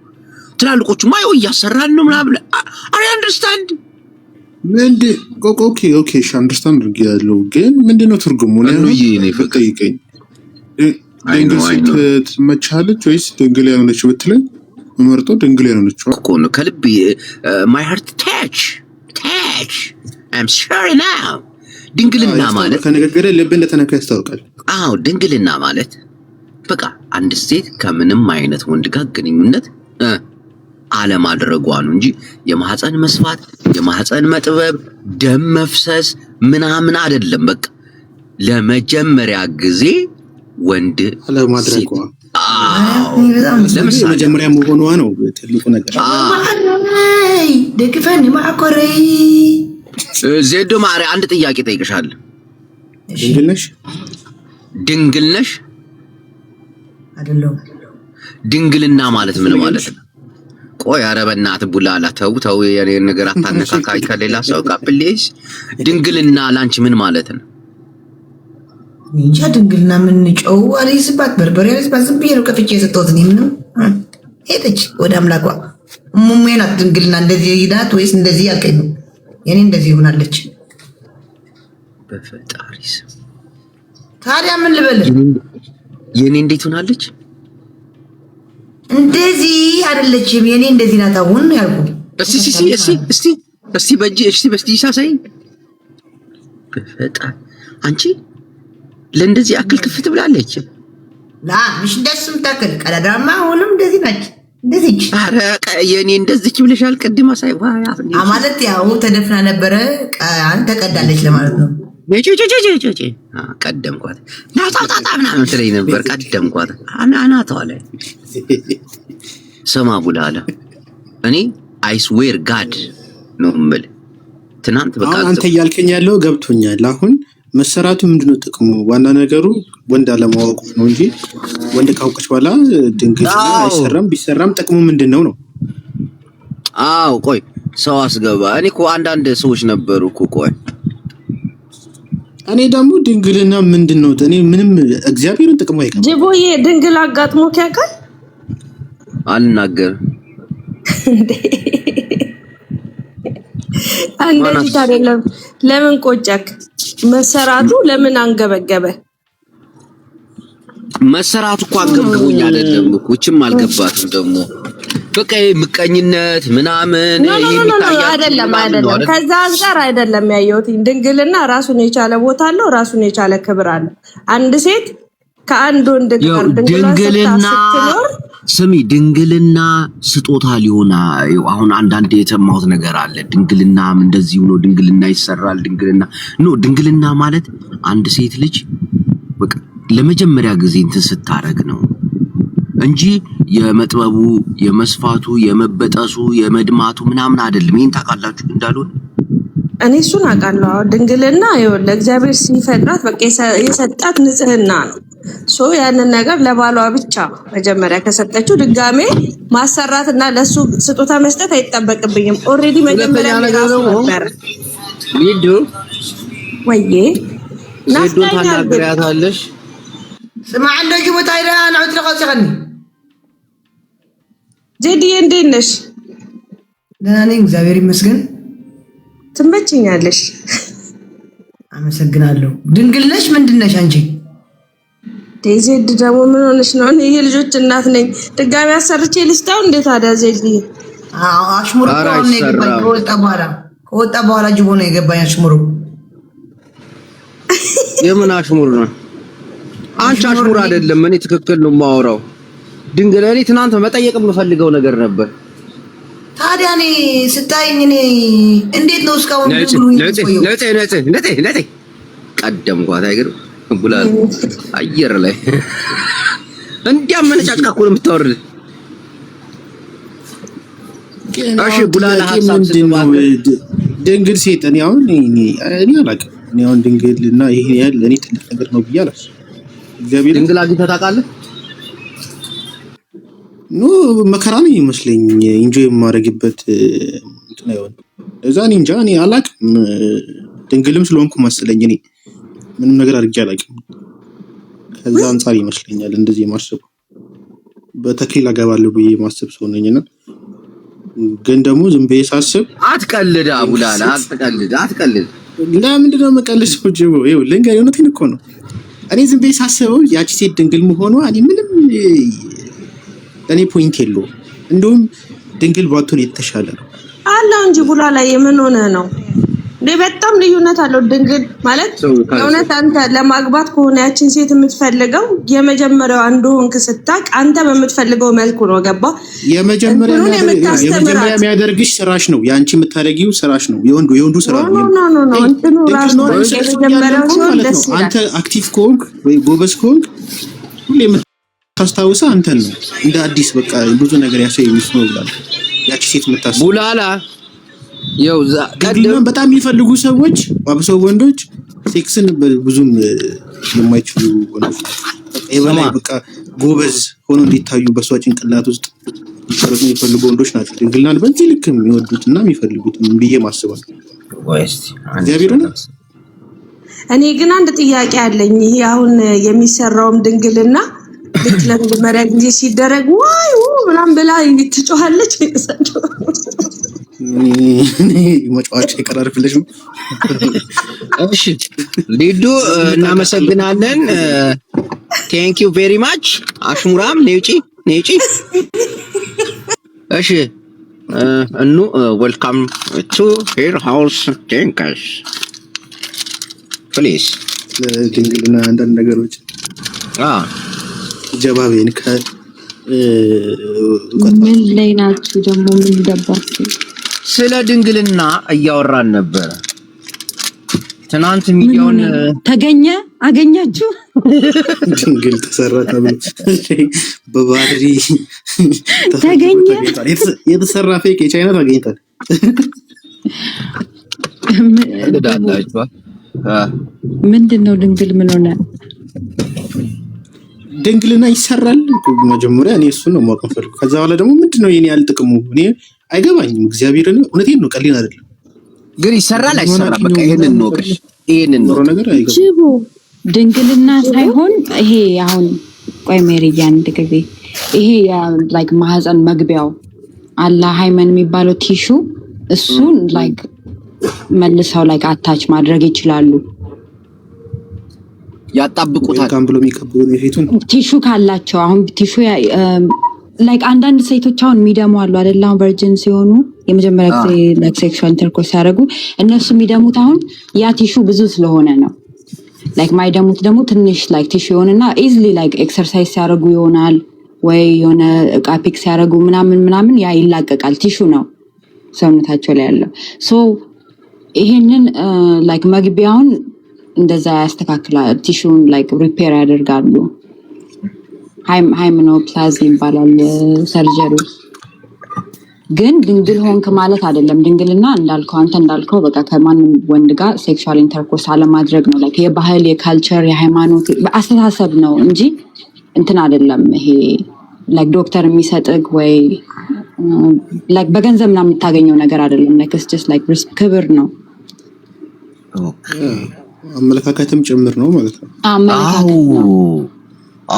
Speaker 2: ትላልቆቹ ማየው እያሰራን ነው ምናምን። አይ አንደርስታንድ
Speaker 5: ምንድ ኦኬ እሺ አንደርስታንድ ያለው ግን ምንድነው ትርጉሙ? ነው ጠይቀኝ። ድንግል ሴት ትመቻለች ወይስ ድንግል ያልሆነች ብትለኝ መርጠው ድንግል ያልሆነች
Speaker 2: እኮ ነው። ከልብ my heart touch I'm sorry now። ድንግልና ማለት
Speaker 5: ከነገገረ ልብ እንደተነካ ያስታውቃል።
Speaker 2: አዎ ድንግልና ማለት በቃ አንድ ሴት ከምንም አይነት ወንድ ጋር ግንኙነት አለማድረጓ ነው እንጂ የማህፀን መስፋት፣ የማህፀን መጥበብ፣ ደም መፍሰስ ምናምን አይደለም። በቃ ለመጀመሪያ ጊዜ ወንድ
Speaker 5: አለማድረጓ
Speaker 2: ለምሳሌ
Speaker 5: መጀመሪያ መሆኗ ነው ትልቁ ነገር።
Speaker 4: ደግፈን ማዕኮሬ
Speaker 2: ዜዶ ማሪ አንድ ጥያቄ ጠይቅሻለሁ። ድንግል ነሽ?
Speaker 4: አይደለም።
Speaker 2: ድንግልና ማለት ምን ማለት ነው? ቆይ ኧረ በእናትህ ቡላላ ተው የኔ ነገር አታነካካይ ከሌላ ሰው ጋር ፕሊዝ። ድንግልና ላንቺ ምን ማለት ነው?
Speaker 4: እንጃ ድንግልና ምን ጨው አሪስባት በርበሬ አሪስባት ዝም ብዬ ነው ከፍቼ የሰጠሁት። ምንም ሄደች ወደ አምላኳ። ሙሜና ድንግልና እንደዚህ ይዳት ወይስ እንደዚህ ያልከኝ ነው? የኔ እንደዚህ ሆናለች።
Speaker 2: በፈጣሪ ስም
Speaker 4: ታዲያ ምን ልበል?
Speaker 2: የኔ እንዴት ሆናለች?
Speaker 4: እንደዚህ አይደለችም። የኔ እንደዚህ ናት። አሁን ያልኩ
Speaker 2: እስቲ በእጅ ሳሳይ። በፈጣሪ አንቺ ለእንደዚህ አክል ክፍት ብላለች።
Speaker 4: ምሽ ደስ ምታክል ቀዳዳማ አሁንም እንደዚህ ናች። እንደዚህ
Speaker 2: ኧረ የኔ እንደዚህ ብለሻል ቅድም አሳይ
Speaker 4: ማለት ያው ተደፍና ነበረ አንተ ተቀዳለች ለማለት ነው
Speaker 2: ቀደምኳት ናታታታ ምናምን ትለኝ ነበር ቀደምኳት አናቷ ላይ ሰማ ቡላላ እኔ አይስዌር ጋድ ነው የምልህ ትናንት በቃ
Speaker 5: አንተ እያልከኝ ያለው ገብቶኛል አሁን መሰራቱ ምንድነው ጥቅሙ ዋና ነገሩ ወንድ አለማወቁ ነው እንጂ ወንድ ካውቀች በኋላ ድንግል አይሰራም ቢሰራም ጥቅሙ ምንድነው ነው
Speaker 2: አው ቆይ ሰው አስገባ እኔ እኮ አንዳንድ ሰዎች ነበሩ እኮ ቆይ
Speaker 5: እኔ ደግሞ ድንግልና ምንድነው እኔ ምንም እግዚአብሔርን ጥቅሙ አይቀርም
Speaker 11: ጅቦዬ ድንግል አጋጥሞት ያውቃል
Speaker 2: አልናገር
Speaker 11: አንዴት አይደለም ለምን ቆጨክ መሰራቱ ለምን አንገበገበ
Speaker 2: መሰራቱ እኮ አንገብግቦኝ አይደለም እኮ እቺም አልገባትም ደግሞ በቃ ምቀኝነት ምናምን
Speaker 11: አይደለም ከዛ አንፃር አይደለም ያየሁት ድንግልና ራሱን የቻለ ቦታ አለው ራሱን የቻለ ክብር አለው አንድ ሴት ከአንድ ወንድ ጋር
Speaker 2: ድንግልና ስሚ ድንግልና ስጦታ ሊሆን አሁን አንዳንድ የተማሁት ነገር አለ ድንግልናም እንደዚህ ሆኖ ድንግልና ይሰራል ድንግልና ማለት አንድ ሴት ልጅ በቃ ለመጀመሪያ ጊዜ እንትን ስታረግ ነው እንጂ የመጥበቡ የመስፋቱ የመበጠሱ የመድማቱ ምናምን አይደለም ይሄን ታውቃላችሁ እንዳልሆነ
Speaker 11: እኔ እሱን አውቃለሁ ድንግልና ይወል ለእግዚአብሔር ሲፈጥራት በቃ የሰጣት ንጽህና ነው ሶ ያንን ነገር ለባሏ ብቻ መጀመሪያ ከሰጠችው ድጋሜ ማሰራትና ለሱ ስጦታ መስጠት አይተበቅብኝም ኦሬዲ መጀመሪያ ነበር
Speaker 2: ሊዱ
Speaker 11: ወይዬ
Speaker 2: ዘዶ ታናግሪያታለሽ
Speaker 4: ስማዕ እንደጂ ቦታ ይራ ናውት ለቀጽኸኒ
Speaker 11: ጄዲ እንዴት ነሽ
Speaker 4: ደህና ነኝ እግዚአብሔር ይመስገን
Speaker 11: ትመጪኛለሽ
Speaker 4: አመሰግናለሁ ድንግል ነሽ ምንድነሽ አንቺ
Speaker 11: ዴዚድ ደግሞ ምን ሆነሽ ነው እኔ የልጆች እናት ነኝ ድጋሚ አሰርቼ ልስታው እንዴት አዳዘጂ
Speaker 4: አሽሙር ነው የገባኝ ከወጣ በኋላ ጅቦ ነው የገባኝ አሽሙሩ
Speaker 2: የምን አሽሙር ነው አንቺ አሽሙር አይደለም እኔ ትክክል ነው ማወራው ድንግል እኔ ትናንት መጠየቅ የምፈልገው ነገር ነበር
Speaker 4: ታዲያ እኔ ስታይኝ እኔ እንዴት ነው እስካሁን
Speaker 2: ነጤ ቀደምኳት አይገርም ቡላል አየር ላይ እንዲያመነጫጭቃ እኮ ነው የምታወርድ እሺ ቡላል ሐሳብ ስለማለት
Speaker 5: ድንግል ሴት እኔ አሁን እኔ አላውቅም እኔ አሁን ድንግልና ይሄ ያህል እኔ ትልቅ ነገር ነው ብያለሁ እግዚአብሔር
Speaker 2: ድንግል አግኝተህ ታውቃለህ
Speaker 5: ኖ መከራ ነው ይመስለኝ ኢንጆይ የማደርግበት እንትን አይሆን እዛ እኔ እንጃ እኔ አላውቅም ድንግልም ስለሆንኩ መሰለኝ እኔ ምንም ነገር አድርጌ አላውቅም ከዛ አንፃር ይመስለኛል እንደዚህ ማሰብ በተክሊል አገባለሁ ብዬ ማሰብ ሰው ነኝና ግን ደግሞ ዝም ብዬ ሳስብ
Speaker 2: አትቀልድ አቡላላ አትቀልድ
Speaker 5: ለምንድን ነው መቀለድ ጅቦ ይኸው ልንገር የሆነቴን እኮ ነው እኔ ዝም ብዬ ሳስበው ያቺ ሴት ድንግል መሆኗ እኔ ምንም ለኔ ፖይንት የለውም እንደውም ድንግል ባትሆን የተሻለ ነው
Speaker 11: አላህ እንጂ ቡላላ የምን ሆነ ነው በጣም ልዩነት አለው ድንግል ማለት የእውነት አንተ ለማግባት ከሆነ ያችን ሴት የምትፈልገው የመጀመሪያው አንዱ ሆንክ ስታቅ አንተ በምትፈልገው መልኩ ነው ገባ
Speaker 5: የመጀመሪያ የሚያደርግሽ ስራሽ ነው ያንቺ የምታደርጊው ስራሽ ነው የወንዱ ስራ ነው
Speaker 11: ኖ እንትኑ ራስ ነው የመጀመሪያው ሲሆን ደስ ይላል
Speaker 5: አንተ አክቲቭ ኮንክ ወይ ጎበዝ ኮንክ ሁሌ ታስታውሳ አንተን ነው እንደ አዲስ በቃ ብዙ ነገር ያሰው የሚስነው ይላል ያቺ ሴት የምታስብ
Speaker 2: ቡላላ ያው
Speaker 5: ቀደም በጣም የሚፈልጉ ሰዎች አብሰው ወንዶች ሴክስን ብዙም የማይችሉ ወንዶች የበላይ በቃ ጎበዝ ሆኖ እንዲታዩ በሷ ጭንቅላት ውስጥ ይፈርጡ የሚፈልጉ ወንዶች ናቸው ድንግልናን በዚህ ልክ የሚወዱትና የሚፈልጉት ብዬ ማስባለሁ
Speaker 2: ወይስ
Speaker 5: እግዚአብሔር ነው
Speaker 11: እኔ ግን አንድ ጥያቄ አለኝ ይሄ አሁን የሚሰራውም ድንግልና ልክ ለመጀመሪያ ጊዜ ሲደረግ ዋይ ምናምን ብላ ትጮሃለች
Speaker 5: መጫወቻ ይቀራርፍልሽ ነው
Speaker 2: እሺ ሊዱ እናመሰግናለን ቴንክ ዩ ቬሪ ማች አሽሙራም ነውጪ እሺ እኑ ዌልካም ቱ ሄር ሃውስ ቴንክስ ፕሊዝ
Speaker 5: ድንግልና አንዳንድ ነገሮች ጀባቤን
Speaker 6: ምን ላይ ናችሁ ደግሞ? ምን ገባችሁ?
Speaker 2: ስለ ድንግልና እያወራን ነበረ ትናንት። ሚሊዮን
Speaker 6: አገኛችሁ?
Speaker 5: ድንግል ተሰራ ተብሎ በባህሪ
Speaker 6: ተገኘ።
Speaker 5: የተሰራ ፌክ የቻይና ታገኝታል።
Speaker 6: ምንድነው ድንግል? ምን ሆነ?
Speaker 5: ድንግልና ይሰራል። መጀመሪያ እኔ እሱን ነው ማወቅ ፈልኩ። ከዛ በኋላ ደግሞ ምንድነው የኔ ያልጥቅሙ እኔ አይገባኝም። እግዚአብሔርን እውነቴን ነው፣ ቀሊን አይደለም።
Speaker 2: ግን ይሰራል አይሰራም? በቃ ይሄንን ነው ቀሽ ይሄንን ነው
Speaker 5: ነገር አይገባም።
Speaker 6: ጅቡ ድንግልና ሳይሆን ይሄ አሁን ቆይ ሜሪያን ድግቤ ይሄ ላይክ ማህፀን መግቢያው አላ ሃይመን የሚባለው ቲሹ እሱን ላይክ መልሰው ላይክ አታች ማድረግ ይችላሉ።
Speaker 2: ያጣብቁታል
Speaker 5: ካምብሎ የሚከብሩ የፊቱን
Speaker 6: ቲሹ ካላቸው አሁን ቲሹ ላይክ አንዳንድ ሴቶች አሁን የሚደሙ አሉ አይደል? አሁን ቨርጂን ሲሆኑ የመጀመሪያ ጊዜ ላይክ ሴክሹዋል ኢንተርኮርስ ሲያደርጉ እነሱ የሚደሙት አሁን ያ ቲሹ ብዙ ስለሆነ ነው። ላይክ ማይደሙት ደግሞ ትንሽ ላይክ ቲሹ ይሆንና ኢዝሊ ላይክ ኤክሰርሳይዝ ሲያደርጉ ይሆናል ወይ የሆነ እቃ ፒክ ሲያደርጉ ምናምን ያ ይላቀቃል። ቲሹ ነው ሰውነታቸው ላይ ያለው። ሶ ይሄንን ላይክ መግቢያውን እንደዛ ያስተካክላል። ቲሹን ላይክ ሪፔር ያደርጋሉ። ሃይመኖፕላዝም ይባላል ሰርጀሪ። ግን ድንግል ሆንክ ማለት አይደለም። ድንግልና እንዳልከው አንተ እንዳልከው በቃ ከማንም ወንድ ጋር ሴክሹዋል ኢንተርኮርስ አለማድረግ ነው። ላይክ የባህል የካልቸር የሃይማኖት አስተሳሰብ ነው እንጂ እንትን አይደለም። ይሄ ላይክ ዶክተር የሚሰጥግ ወይ ላይክ በገንዘብ ምናምን የምታገኘው ነገር አይደለም። ላይክ ኢትስ ጀስት ላይክ ክብር ነው።
Speaker 5: አመለካከትም ጭምር ነው ማለት ነው።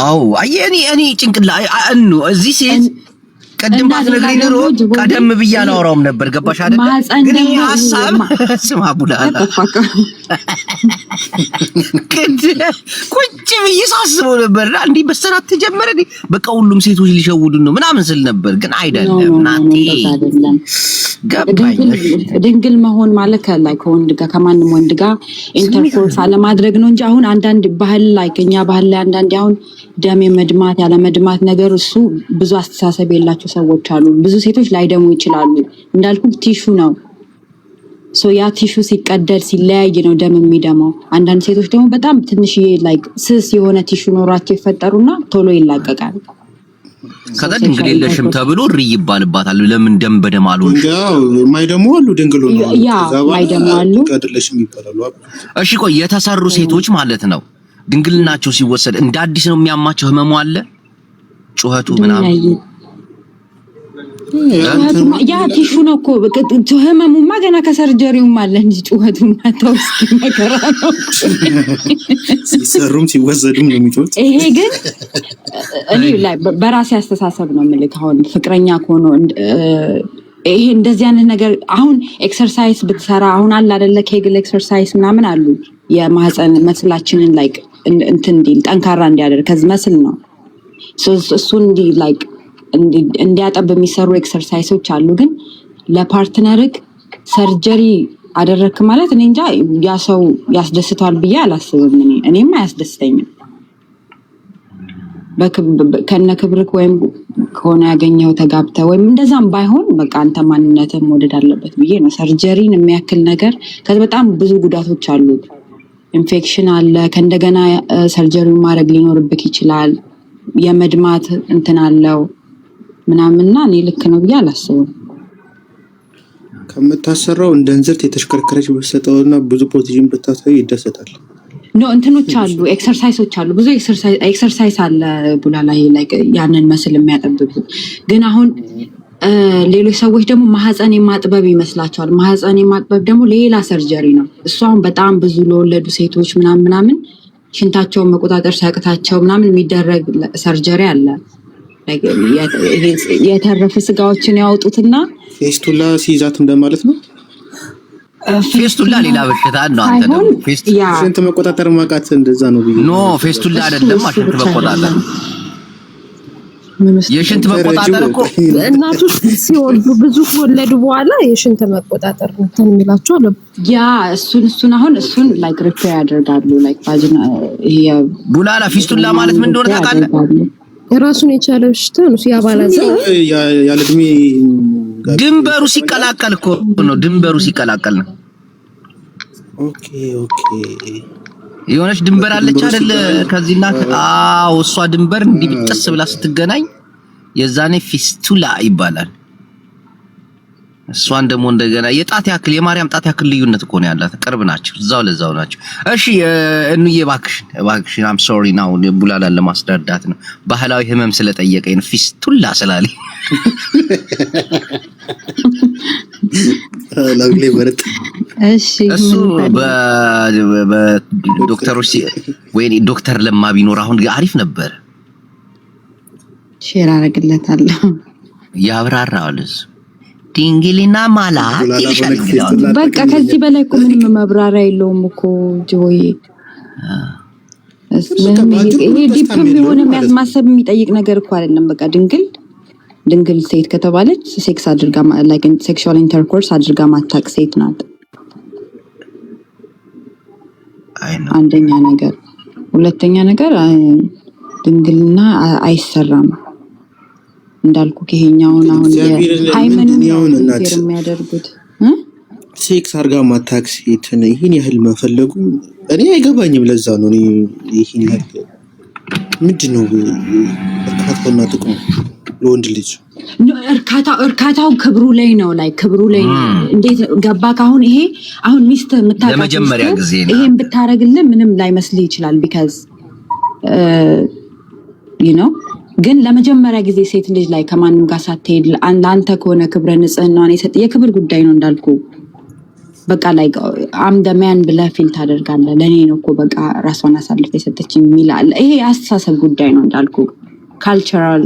Speaker 2: አዎ እኔ ጭንቅላ እዚህ ሴት ቀደም ባትነግረኝ ኖሮ ቀደም ብዬ አላወራውም ነበር። ገባሽ አይደል? ግን ሐሳብ ስማ ቡላላ ቁጭ ብዬ ሳስበው ነበርና እንዲህ በሰራት ተጀመረ በቃ ሁሉም ሴቶች ሊሸውዱን ነው ምናምን ስል ነበር። ግን አይደለም ናቲ ገባኝ።
Speaker 6: ድንግል መሆን ማለት ከላይ ከወንድ ጋር ከማንም ወንድ ጋር ኢንተርኮርስ አለማድረግ ነው እንጂ አሁን አንዳንድ ባህል ላይ ከኛ ባህል ላይ አንዳንድ አሁን ደም የመድማት ያለ መድማት ነገር እሱ ብዙ አስተሳሰብ የላቸው ሰዎች አሉ። ብዙ ሴቶች ላይደሙ ይችላሉ። እንዳልኩ ቲሹ ነው። ሶ ያ ቲሹ ሲቀደድ ሲለያይ ነው ደም የሚደማው። አንዳንድ ሴቶች ደግሞ በጣም ትንሽዬ ላይክ ስስ የሆነ ቲሹ ኖራቸው ይፈጠሩና ቶሎ ይላቀቃል።
Speaker 2: ከዛ ድንግል የለሽም ተብሎ ሪ ይባልባታል። ለምን ደም በደም አልሆንሽ?
Speaker 5: ያው ማይደሙ አሉ ድንግል ነው።
Speaker 6: ማይደሙ አሉ
Speaker 5: ቀድለሽም ይባላሉ።
Speaker 2: እሺ ቆይ የተሰሩ ሴቶች ማለት ነው ድንግልናቸው ሲወሰድ እንደ አዲስ ነው የሚያማቸው? ህመሙ አለ ጩኸቱ ምናምን
Speaker 6: ያ ቲሹ ነው እኮ ህመሙማ ገና ከሰርጀሪውም አለ እንጂ ጩኸቱማ ተውስኪ መከራ ነው።
Speaker 5: ሲሰሩም ሲወሰዱም ነው የሚጮት።
Speaker 6: ይሄ ግን እኔ ላይ በራሴ አስተሳሰብ ነው የምልክ። አሁን ፍቅረኛ ከሆነ ይሄ እንደዚህ አይነት ነገር አሁን ኤክሰርሳይዝ ብትሰራ አሁን አለ አይደለ ኬግል ኤክሰርሳይዝ ምናምን አሉ የማህፀን መስላችንን ላይክ እንትን እንዲል ጠንካራ እንዲያደርግ ከዚህ መስል ነው እሱን እንዲ ላይክ እንዲያጠብ የሚሰሩ ኤክሰርሳይሶች አሉ። ግን ለፓርትነርክ ሰርጀሪ አደረክ ማለት እኔ እንጃ ያ ሰው ያስደስተዋል ብዬ አላስብም። እኔም አያስደስተኝም። ከነ ክብርክ ወይም ከሆነ ያገኘው ተጋብተ ወይም እንደዛም ባይሆን በቃ አንተ ማንነትህ መውደድ አለበት ብዬ ነው። ሰርጀሪን የሚያክል ነገር ከዚህ በጣም ብዙ ጉዳቶች አሉ። ኢንፌክሽን አለ። ከእንደገና ሰርጀሪውን ማድረግ ሊኖርብክ ይችላል። የመድማት እንትን አለው ምናምንና እኔ ልክ ነው ብዬ አላስብም።
Speaker 5: ከምታሰራው እንደ እንዝርት የተሽከረከረች በሰጠውና ብዙ ፖዚሽን ብታሳይ ይደሰታል።
Speaker 6: ኖ እንትኖች አሉ፣ ኤክሰርሳይሶች አሉ፣ ብዙ ኤክሰርሳይዝ አለ ቡላላ ላይ ያንን መስል የሚያጠብቡ። ግን አሁን ሌሎች ሰዎች ደግሞ ማህፀን የማጥበብ ይመስላቸዋል። ማህፀን የማጥበብ ደግሞ ሌላ ሰርጀሪ ነው። እሱ አሁን በጣም ብዙ ለወለዱ ሴቶች ምናምን ሽንታቸውን መቆጣጠር ሲያቅታቸው ምናምን የሚደረግ ሰርጀሪ አለ። የተረፈ ስጋዎችን ያወጡትና
Speaker 5: ፌስቱላ ሲይዛት እንደማለት ነው።
Speaker 2: ፌስቱላ ሌላ በሽታ ነው። አንተ ደግሞ
Speaker 5: ሽንት መቆጣጠር ማቃት እንደዛ ነው ብዬ
Speaker 2: ኖ ፌስቱላ አይደለም። ሽንት መቆጣጠር የሽንት መቆጣጠር እኮ
Speaker 12: እናቶች ሲወልዱ ብዙ ከወለዱ በኋላ የሽንት መቆጣጠር እንትን የሚላቸው አለ።
Speaker 6: ያ እሱን አሁን እሱን ላይክ ሪፔር ያደርጋሉ። ላይክ ቫጂና ይሄ
Speaker 2: ቡላላ ፌስቱላ ማለት ምን እንደሆነ ታውቃለህ?
Speaker 12: ራሱን የቻለ በሽታ ነው ያባላዘ
Speaker 7: ያለ እድሜ
Speaker 2: ድንበሩ ሲቀላቀል እኮ ነው። ድንበሩ ሲቀላቀል ነው።
Speaker 7: ኦኬ
Speaker 2: የሆነች ድንበር አለች አይደል? ከዚህና አዎ፣ እሷ ድንበር እንዲህ ብጥስ ብላ ስትገናኝ የዛኔ ፊስቱላ ይባላል። እሷን ደግሞ እንደገና የጣት ያክል የማርያም ጣት ያክል ልዩነት እኮ ነው ያላት። ቅርብ ናቸው፣ እዛው ለዛው ናቸው። እሺ እንዬ እባክሽን አም ሶሪ ናው ቡላላን ለማስረዳት ነው። ባህላዊ ህመም ስለጠየቀኝ ነው ፊስቱላ ስላለኝ።
Speaker 7: ላግሌ ወርጥ
Speaker 6: እሺ
Speaker 2: እሱ በዶክተሮች ወይ ዶክተር ለማ ቢኖር አሁን አሪፍ ነበር።
Speaker 6: ሼር አረግለታለሁ
Speaker 2: ያብራራዋል። ድንግልና ማለት ይልሻል።
Speaker 6: በቃ ከዚህ በላይ እኮ ምንም መብራሪያ የለውም እኮ ጆይ። ይሄ ዲፕም የሆነ ማሰብ የሚጠይቅ ነገር እኮ አይደለም። በቃ ድንግል ሴት ከተባለች ሴክስ አድርጋ ላይክ ሴክሹዋል ኢንተርኮርስ አድርጋ ማታቅ ሴት ናት። አንደኛ ነገር። ሁለተኛ ነገር ድንግልና አይሰራም እንዳልኩ ይሄኛውን አሁን ሃይማኖት የሚያደርጉት
Speaker 7: ሴክስ አድርጋ ማታቅ ሴትን ይሄን ያህል መፈለጉ እኔ አይገባኝም። ለዛ ነው እኔ ይሄን ያህል ምንድነው እርካታውና ጥቅሙ ለወንድ ልጅ
Speaker 6: እርካታው ክብሩ ላይ ነው። ላይ ክብሩ ላይ እንዴት ገባ? ካሁን ይሄ አሁን ሚስት የምታውቃት
Speaker 2: ለመጀመሪያ ጊዜ ነው።
Speaker 6: ይሄን ብታረግልህ ምንም ላይመስልህ ይችላል because you know ግን ለመጀመሪያ ጊዜ ሴት ልጅ ላይ ከማንም ጋር ሳትሄድ አንተ ከሆነ ክብረ ንጽህናን የሰጠ የክብር ጉዳይ ነው እንዳልኩ። በቃ ላይ አም ደማን ብለህ ፊል ታደርጋለህ። ለኔ ነው እኮ በቃ ራሷን አሳልፈ የሰጠችኝ የሚላል። ይሄ አስተሳሰብ ጉዳይ ነው እንዳልኩ። ካልቸራል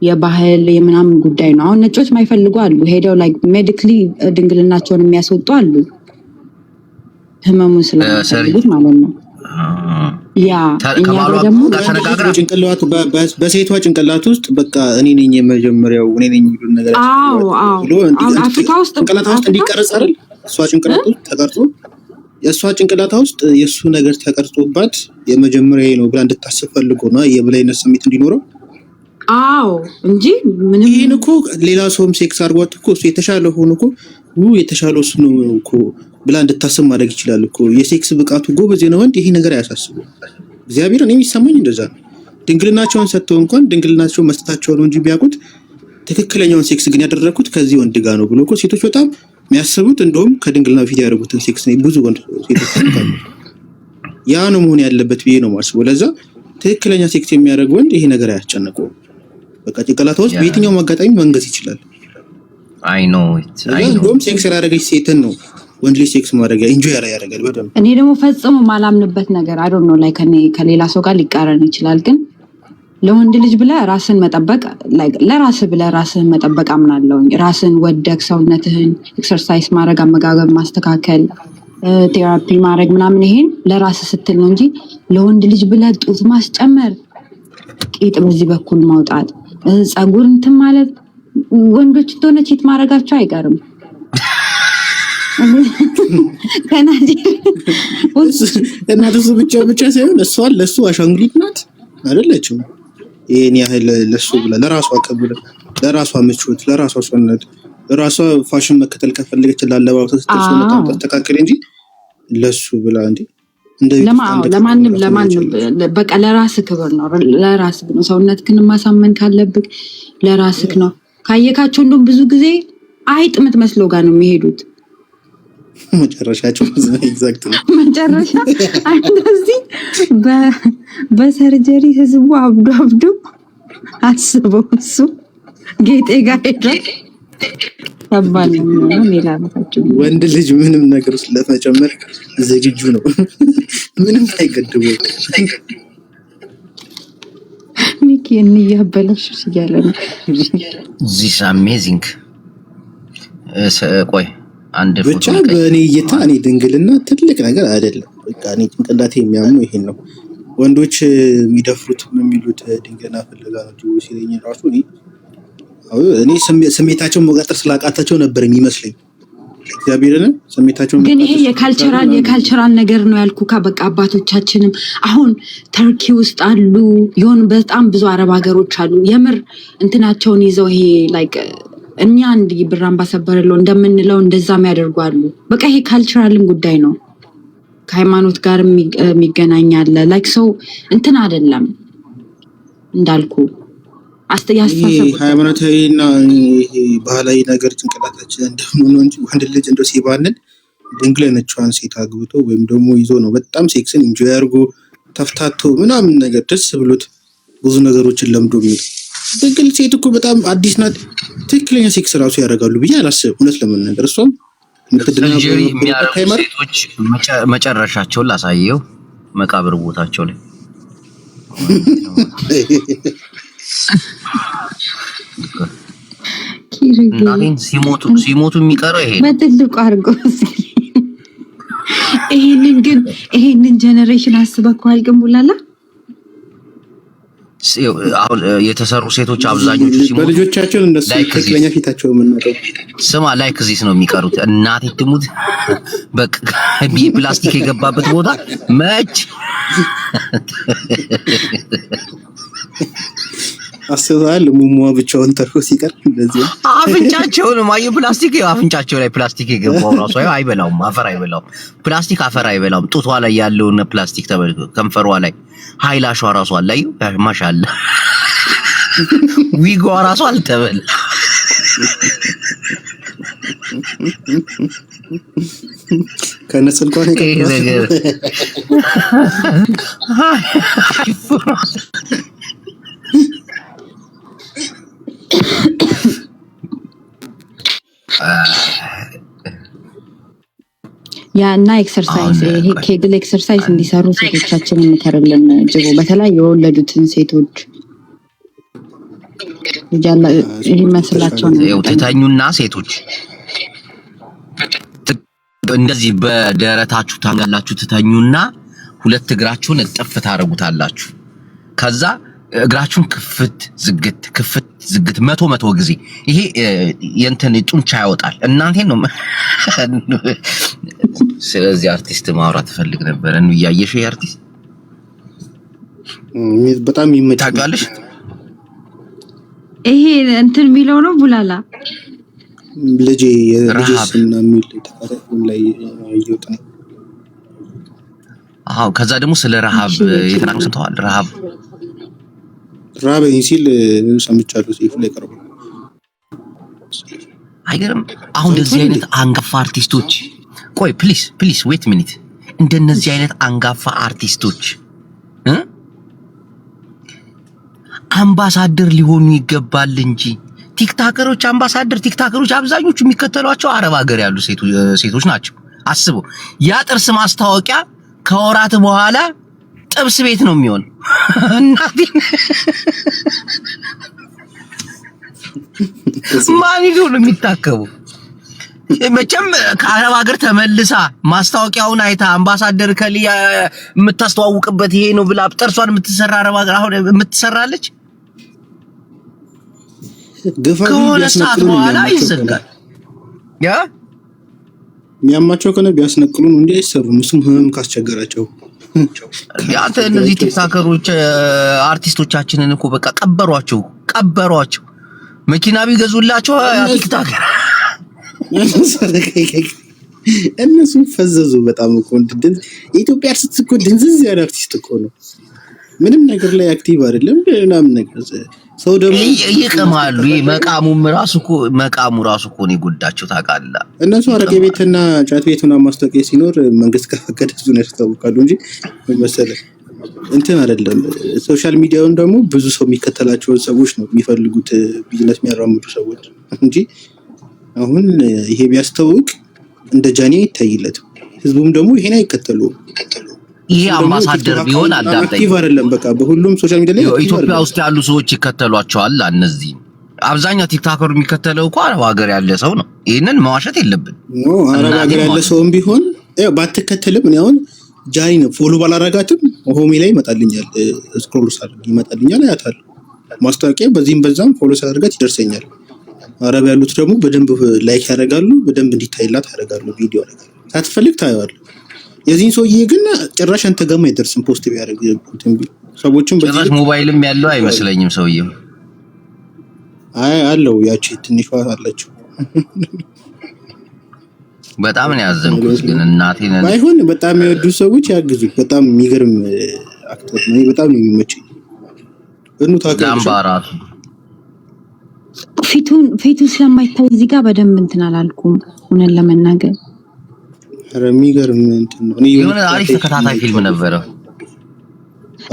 Speaker 6: የባህል የምናምን ጉዳይ ነው። አሁን ነጮች ማይፈልጉ አሉ፣ ሄደው ላይ ሜዲካሊ ድንግልናቸውን የሚያስወጡ አሉ፣ ህመሙን ስለሚፈልጉት ማለት ነው። ያ እኛ ደግሞ
Speaker 7: ጭንቅላቱ በሴቷ ጭንቅላት ውስጥ በቃ እኔ ነኝ የመጀመሪያው እኔ ነኝ የሚሉት ነገር
Speaker 6: ብሎ አፍሪካ ውስጥ
Speaker 7: ጭንቅላታ ውስጥ እንዲቀርጽ አይደል? እሷ ጭንቅላት ውስጥ ተቀርጾ የእሷ ጭንቅላታ ውስጥ የእሱ ነገር ተቀርጾባት የመጀመሪያዬ ነው ብላ እንድታስብ ፈልጎ ነው የበላይነት ስሜት እንዲኖረው።
Speaker 6: እንጂ ምንም
Speaker 7: ይሄን እኮ ሌላ ሰውም ሴክስ አድርጓት እኮ እሱ የተሻለ ሆኖ እኮ የተሻለው እሱ ነው እኮ ብላ እንድታስብ ማድረግ ይችላል እኮ። የሴክስ ብቃቱ ጎበዝ ነው ወንድ ይሄ ነገር አያሳስበው። እግዚአብሔር እኔ የሚሰማኝ እንደዛ ነው። ድንግልናቸውን ሰጥተው እንኳን ድንግልናቸውን መስጠታቸው ነው እንጂ ቢያውቁት ትክክለኛውን ሴክስ ግን ያደረኩት ከዚህ ወንድ ጋር ነው ብሎ እኮ ሴቶች በጣም የሚያስቡት እንደውም ከድንግልና በፊት ያደረጉትን ሴክስ ነው ብዙ ወንድ ሴቶች ታውቃሉ። ያ ነው መሆን ያለበት ብዬ ነው የማስበው። ለዛ ትክክለኛ ሴክስ የሚያደርግ ወንድ ይሄ ነገር አያስጨንቀውም። በቃ ጭንቅላቱ ውስጥ በየትኛውም አጋጣሚ መንገስ ይችላል።
Speaker 2: አይ ኖ
Speaker 7: እንደውም ሴክስ ያደረገች ሴትን ነው ወንድ ልጅ ሴክስ ማድረግ ኢንጆይ ያደርጋል በደንብ።
Speaker 6: እኔ ደግሞ ፈጽሞ ማላምንበት ነገር አይ ዶንት ኖ ላይ ከሌላ ሰው ጋር ሊቃረን ይችላል፣ ግን ለወንድ ልጅ ብለህ ራስን መጠበቅ ለራስህ ብለህ ራስህን መጠበቅ አምናለሁ። ራስን ወደክ ሰውነትህን ኤክሰርሳይዝ ማድረግ፣ አመጋገብ ማስተካከል፣ ቴራፒ ማድረግ ምናምን ይሄን ለራስህ ስትል ነው እንጂ ለወንድ ልጅ ብለህ ጡት ማስጨመር፣ ቂጥ በዚህ በኩል ማውጣት፣ ጸጉር እንትን ማለት ወንዶች እንደሆነ ቺት ማድረጋቸው አይቀርም።
Speaker 7: እናቱ ብቻ ሳይሆን እሷ ለሱ አሻንጉሊት ናት አይደለችም። ይሄን ያህል ለሱ ብላ ለራሷ ቀብለ ለራሷ ምቾት ለራሷ ሰውነት ለራሷ ፋሽን መከተል ከፈለገች ላለባበስ ተስተካከለ ተስተካከለ እንጂ ለሱ ብላ እንዴ
Speaker 6: ለማንም በቃ ለራስህ ክብር ነው። ለራስህ ነው ሰውነትህን ማሳመን ካለብህ ለራስህ ነው። ካየካቸው እንደውም ብዙ ጊዜ አይጥ የምትመስለው ጋር ነው የሚሄዱት።
Speaker 7: መጨረሻቸው ኤግዛክት ነው።
Speaker 6: መጨረሻ እንደዚህ በሰርጀሪ ህዝቡ አብዶ አስበው እሱ ጌጤ ጋር ሄደ ተባለ ነው ሌላ መጣችሁ።
Speaker 7: ወንድ ልጅ ምንም ነገር ስለመጨመር ዝግጁ ነው። ምንም አይገድበው።
Speaker 6: ሚኪ እንያበላሽ ሲያለ ነው።
Speaker 2: This amazing ቆይ አንድ
Speaker 7: ብቻ በእኔ እይታ እኔ ድንግልና ትልቅ ነገር አይደለም። በቃ እኔ ጭንቅላቴ የሚያምነው ይሄን ነው። ወንዶች የሚደፍሩት የሚሉት ድንግልና ፍለጋ ነው ሲለኝ ራሱ እኔ ስሜታቸውን መቆጣጠር ስላቃታቸው ነበር የሚመስለኝ። እግዚአብሔርን ስሜታቸውን
Speaker 6: ግን ይሄ የካልቸራል ነገር ነው ያልኩ። በቃ አባቶቻችንም አሁን ተርኪ ውስጥ አሉ የሆኑ በጣም ብዙ አረብ ሀገሮች አሉ የምር እንትናቸውን ይዘው ይሄ ላይክ እኛ አንድ ብር አምባሳደርለው እንደምንለው እንደዛም ያደርጓሉ። በቃ ይሄ ካልቸራልም ጉዳይ ነው ከሃይማኖት ጋር የሚገናኛል። ላይክ ሰው እንትን አይደለም እንዳልኩ
Speaker 7: አስተያየት ሃይማኖታዊና ባህላዊ ነገር ጭንቅላታችን እንደምን ነው እንጂ ወንድ ልጅ እንደው ሲባልን ድንግል ነችዋን ሴት አግብቶ ወይም ደግሞ ይዞ ነው በጣም ሴክስን ኢንጆይ አድርጎ ተፍታቶ ምናምን ነገር ደስ ብሎት ብዙ ነገሮችን ለምዶ የሚል ድንግል ሴት እኮ በጣም አዲስ ናት። ትክክለኛ ሴክስ ራሱ ያደርጋሉ ብዬ አላስብም። እውነት ለመናገር እሷም
Speaker 2: ሰርጀሪ የሚያደርጉ ሴቶች መጨረሻቸውን ላሳየው መቃብር ቦታቸው ላይ እናቴን ሲሞቱ የሚቀረው ይሄ
Speaker 6: በትልቁ አድርጎ ይሄንን ጀነሬሽን አስበከዋል። ግን ቡላላ
Speaker 2: አሁን የተሰሩ ሴቶች አብዛኞቹ ሲሞቱ
Speaker 7: በልጆቻቸው እነሱ ትክክለኛ ፊታቸው የምናደው
Speaker 2: ስማ ላይክ እዚህ ነው የሚቀሩት። እናቴ ትሙት በቃ ፕላስቲክ የገባበት ቦታ መች
Speaker 7: አስባል ሙሙዋ ብቻውን ተርፎ ሲቀር እንደዚህ
Speaker 2: አፍንጫቸውን ማየ ፕላስቲክ አፍንጫቸው ላይ ፕላስቲክ የገባው ራሱ አይበላውም። አፈር አይበላውም። ፕላስቲክ አፈር አይበላውም። ጡቷ ላይ ያለውን ፕላስቲክ ተበልቶ ከንፈሯ ላይ ሃይላሿ ራሱ አላዩ ማሻአላ ዊጓ ራሱ አልተበል
Speaker 7: ከነሰልኳ ነው
Speaker 2: ነገር
Speaker 6: ያና ኤክሰርሳይዝ ይሄ ኬግል ኤክሰርሳይዝ እንዲሰሩ ሴቶቻችን እንከርልን ጅቦ በተለይ የወለዱትን ሴቶች ይጃላ ይሄ መስላቸው ነው
Speaker 2: ተታኙና ሴቶች እንደዚህ በደረታችሁ ታጋላችሁ ተታኙና ሁለት እግራችሁን እጥፍ ታረጉታላችሁ። ከዛ እግራችሁን ክፍት ዝግት መቶ ጊዜ ይሄ የእንትን ጡንቻ ያወጣል። እናንተ ነው ስለዚህ አርቲስት ማውራት ፈልግ ነበር እንዴ ያየሽ አርቲስት
Speaker 7: በጣም ይመጣጋለሽ።
Speaker 6: ይሄ እንትን የሚለው ነው ቡላላ
Speaker 7: ልጄ የልጅስና ሚል ተፈራም ላይ ይወጣ ነው።
Speaker 2: አዎ ከዛ ደግሞ ስለ ረሃብ የተናገሩታል። ረሃብ
Speaker 7: ሲል ሰምቻለሁ። ሲፍ ላይ ቀርቦ
Speaker 2: አይገርም። አሁን እንደዚህ አይነት አንጋፋ አርቲስቶች ቆይ ፕሊስ ዌት ሚኒት እንደነዚህ አይነት አንጋፋ አርቲስቶች አምባሳደር ሊሆኑ ይገባል እንጂ ቲክታከሮች አብዛኞቹ የሚከተሏቸው አረብ ሀገር ያሉ ሴቶች ናቸው። አስበው ያ ጥርስ ማስታወቂያ ከወራት በኋላ ጥብስ ቤት ነው የሚሆን። ማን ይዞ ነው የሚታከቡ? መቼም ከአረብ ሀገር ተመልሳ ማስታወቂያውን አይታ አምባሳደር ከሊያ የምታስተዋውቅበት ይሄ ነው ብላ ጥርሷን የምትሰራ አረብ ሀገር አሁን የምትሰራለች ከሆነ ሰዓት በኋላ ይዘጋል። ያ
Speaker 7: የሚያማቸው ከሆነ ቢያስነቅሉ ነው እንዴ አይሰሩ። እሱም ህመም ካስቸገራቸው
Speaker 2: ያንተ እነዚህ ቲክታከሮች አርቲስቶቻችንን እኮ በቃ ቀበሯቸው። መኪና ቢገዙላቸው ቲክታከር
Speaker 7: እነሱ ፈዘዙ በጣም እኮ ኢትዮጵያ አርቲስት እኮ ድንዝዝ ያለ አርቲስት እኮ ነው። ምንም ነገር ላይ አክቲቭ አይደለም። ምናምን ነገር ሰው ደግሞ
Speaker 2: ይቀማሉ። መቃሙ ራሱ እኮ ነው የጎዳቸው ታውቃለህ።
Speaker 7: እነሱ አረቄ ቤትና ጫት ቤቱና ማስታወቂያ ሲኖር መንግስት ከፈቀደ እሱን ያስታውቃሉ እንጂ መሰለህ እንትን አይደለም። ሶሻል ሚዲያውን ደግሞ ብዙ ሰው የሚከተላቸውን ሰዎች ነው የሚፈልጉት ቢዝነስ የሚያራምዱ ሰዎች እንጂ አሁን ይሄ ቢያስተውቅ እንደ ጃኒ ይታይለት ህዝቡም ደግሞ ይሄን አይከተሉም።
Speaker 2: ይሄ አምባሳደር ቢሆን አዳምጠኝ
Speaker 7: አክቲቭ አይደለም። በቃ በሁሉም ሶሻል ሚዲያ ላይ
Speaker 2: ኢትዮጵያ ውስጥ ያሉ ሰዎች ይከተሏቸዋል። እነዚህ አብዛኛው ቲክታከሩ የሚከተለው እኮ አረብ ሀገር ያለ ሰው ነው። ይሄንን መዋሸት የለብን።
Speaker 7: አረብ ሀገር ያለ ሰውም ቢሆን ባትከተልም እኔ አሁን ጃኒ ነው ፎሎ ባላረጋትም ሆሚ ላይ ይመጣልኛል፣ ስክሮል ሳደርግ ይመጣልኛል፣ አያታለሁ። ማስታወቂያ በዚህም በዛም ፎሎ ሳደርጋት ይደርሰኛል። አረብ ያሉት ደግሞ በደንብ ላይክ ያደርጋሉ፣ በደንብ እንዲታይላት ያደርጋሉ። ቪዲዮ ሳትፈልግ ታየዋለህ። የዚህን ሰውዬ ግን ጭራሽ አንተ ጋር አይደርስም። ፖስት ቢያደርግ ሰዎችም
Speaker 2: ጭራሽ ሞባይልም ያለው አይመስለኝም ሰውዬው።
Speaker 7: አይ አለው ያቺ ትንሿ አለችው።
Speaker 2: በጣም ነው ያዘንኩት ግን እናቴን
Speaker 7: ባይሆን በጣም የሚወዱ ሰዎች ያግዙ። በጣም የሚገርም አክተር ነው። በጣም ነው የሚመቸኝ። እኑ
Speaker 2: ላምባራቱ
Speaker 6: ፊቱ ስለማይታይ እዚህ ጋር በደንብ እንትን አላልኩም ሆነን ለመናገር።
Speaker 7: ኧረ የሚገርም እንትን ነው።
Speaker 2: የሆነ አሪፍ ተከታታይ ፊልም ነበረ።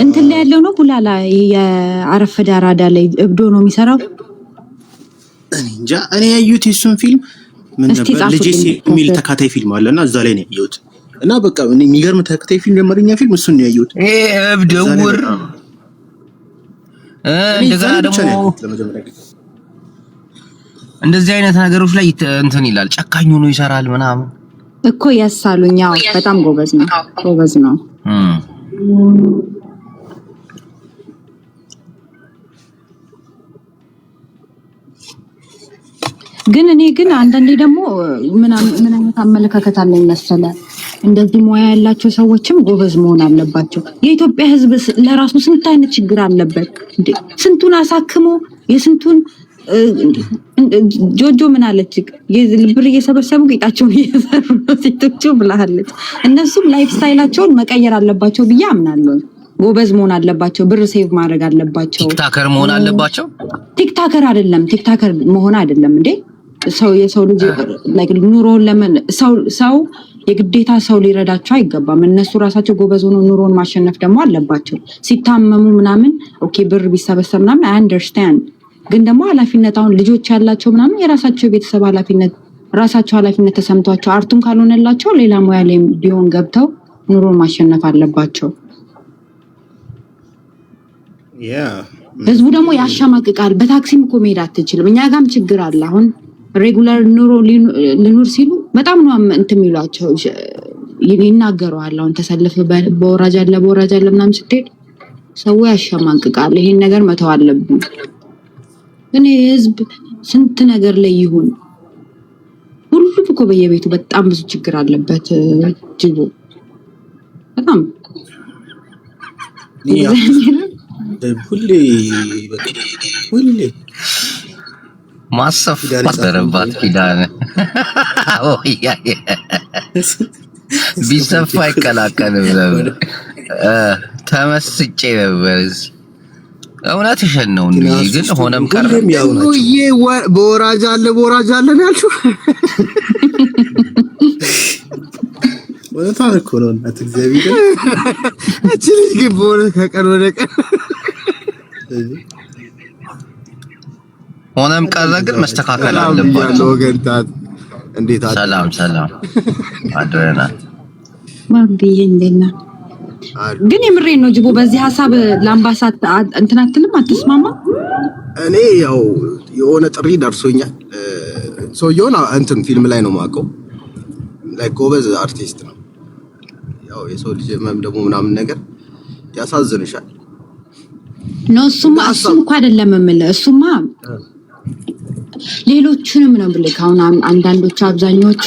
Speaker 6: እንትን ላይ ያለው ነው ቡላላ የአረፈደ አራዳ ላይ እብዶ ነው የሚሰራው።
Speaker 7: እንጃ እኔ ያዩት እሱን ፊልም ምን ነበር ልጅ የሚል ተከታታይ ፊልም አለና እዛ ላይ ነው ያዩት። እና በቃ እኔ የሚገርም ተከታታይ ፊልም የአማርኛ ፊልም እሱን ነው ያዩት።
Speaker 2: እብድ ውር እንደገና ደግሞ እንደዚህ አይነት ነገሮች ላይ እንትን ይላል። ጨካኝ ሆኖ ይሰራል ምናምን
Speaker 6: እኮ ያሳሉኝ። ያው በጣም ጎበዝ ነው። ግን እኔ ግን አንዳንዴ ደግሞ ምን አይነት አመለካከት አለኝ መሰለህ፣ እንደዚህ ሙያ ያላቸው ሰዎችም ጎበዝ መሆን አለባቸው። የኢትዮጵያ ሕዝብ ለራሱ ስንት አይነት ችግር አለበት እንዴ! ስንቱን አሳክሞ የስንቱን ጆጆ ምን አለች? ብር እየሰበሰቡ ጌጣቸውን እየሰሩ ነው ሴቶቹ ብላለች። እነሱም ላይፍ ስታይላቸውን መቀየር አለባቸው ብዬ አምናለሁ። ጎበዝ መሆን አለባቸው። ብር ሴቭ ማድረግ አለባቸው።
Speaker 2: ቲክታከር መሆን አለባቸው።
Speaker 6: ቲክታከር መሆን አይደለም እንዴ! የሰው ልጅ ኑሮውን ለምን ሰው የግዴታ ሰው ሊረዳቸው አይገባም። እነሱ ራሳቸው ጎበዝ ሆኖ ኑሮን ማሸነፍ ደግሞ አለባቸው። ሲታመሙ ምናምን ኦኬ ብር ቢሰበሰብ ምናምን አይ አንደርስታንድ። ግን ደግሞ ኃላፊነት አሁን ልጆች ያላቸው ምናምን የራሳቸው የቤተሰብ ኃላፊነት ተሰምቷቸው አርቱን ካልሆነላቸው ሌላ ሙያ ላይ ቢሆን ገብተው ኑሮን ማሸነፍ አለባቸው። ህዝቡ ደግሞ ያሻማቅቃል። በታክሲም እኮ መሄድ አትችልም። እኛ ጋርም ችግር አለ። አሁን ሬጉላር ኑሮ ልኑር ሲሉ በጣም ነው እንትን የሚሏቸው ይናገረዋል። አሁን ተሰልፍ በወራጅ አለ ምናምን ስትሄድ ሰው ያሻማቅቃል። ይሄን ነገር መተው አለብን። ግን የህዝብ ስንት ነገር ላይ ይሁን ሁሉም እኮ በየቤቱ በጣም ብዙ ችግር አለበት። ጅቦ በጣም
Speaker 7: ሁሌ
Speaker 2: ማሰፍ ማስተረባት ኪዳነ ቢሰፋ አይቀላቀልም ነበር። ተመስጬ ነበር። እውነትሽን ነው እንዴ? ግን ሆነም ቀረ።
Speaker 3: በወራጅ አለ ነው ያልሽው?
Speaker 7: ወጣ እኮ ነው እናት እግዚአብሔር
Speaker 3: እቺ ልጅ ግን በሆነ ከቀን ወደ ቀን
Speaker 2: ሆነም ቀረ። ግን መስተካከል አለባቸው።
Speaker 3: ወገንታት እንዴት
Speaker 2: ሰላም አድረና
Speaker 6: ማብዬ እንደና ግን የምሬን ነው ጅቦ። በዚህ ሐሳብ ለአምባሳት እንትን አትልም? አትስማማ?
Speaker 3: እኔ ያው የሆነ ጥሪ ደርሶኛል። ሰውየውን እንትን ፊልም ላይ ነው የማውቀው። ጎበዝ አርቲስት ነው። ያው የሰው ልጅ ህመም ደግሞ ምናምን ነገር ያሳዝንሻል።
Speaker 6: ነው እሱም እኮ አይደለም የምልህ። እሱማ ሌሎቹንም ነው ብለህ አሁን አንዳንዶቹ አብዛኞቹ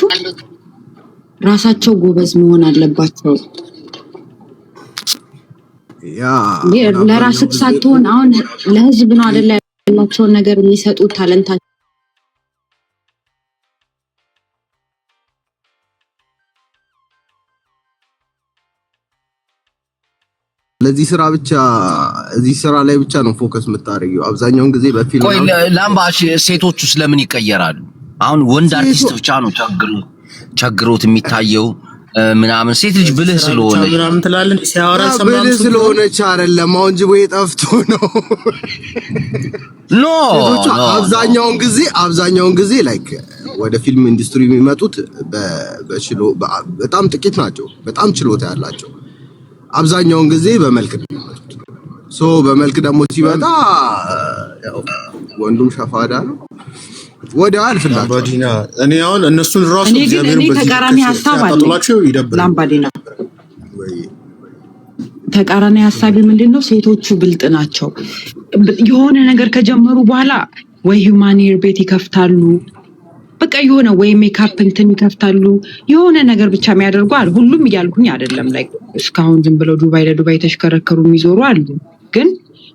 Speaker 6: ራሳቸው ጎበዝ መሆን አለባቸው። ለራስህ ሳትሆን አሁን ለህዝብ ነው አይደል ያላቸውን ነገር የሚሰጡት ታለንታቸው።
Speaker 3: ለዚህ ስራ ላይ ብቻ ነው ፎከስ የምታደርጊው አብዛኛውን ጊዜ በፊልም ነው።
Speaker 2: ላምባሽ ሴቶቹስ ለምን ይቀየራሉ? አሁን ወንድ አርቲስት ብቻ ነው ቸግሮት የሚታየው ምናምን። ሴት ልጅ ብልህ ስለሆነች
Speaker 7: ምናምን ትላለች ሲያወራ ሰማም
Speaker 3: ብልህ ስለሆነች አይደለም። አሁን ጅቦ የጠፍቶ ነው።
Speaker 2: ኖ
Speaker 3: አብዛኛውን ጊዜ ላይክ ወደ ፊልም ኢንዱስትሪ የሚመጡት በጣም ጥቂት ናቸው። በጣም ችሎታ ያላቸው አብዛኛውን ጊዜ በመልክ ነው የሚመጡት። በመልክ ደግሞ ሲመጣ ያው ወንዱም ሸፋዳ ነው። ወደ አልፍላችሁ
Speaker 5: ላምባዲና እኔ አሁን እነሱን ራሱ
Speaker 6: እግዚአብሔር ተቃራኒ ሐሳብ አለ። ላምባዲና ተቃራኒ ሐሳብ ምንድነው? ሴቶቹ ብልጥ ናቸው። የሆነ ነገር ከጀመሩ በኋላ ወይ ሂውማኒር ቤት ይከፍታሉ፣ በቃ የሆነ ወይ ሜካፕ እንትን ይከፍታሉ፣ የሆነ ነገር ብቻ የሚያደርጉ አሉ። ሁሉም እያልኩኝ አይደለም። ላይ እስካሁን ዝም ብለው ዱባይ ለዱባይ ተሽከረከሩ የሚዞሩ አሉ። ግን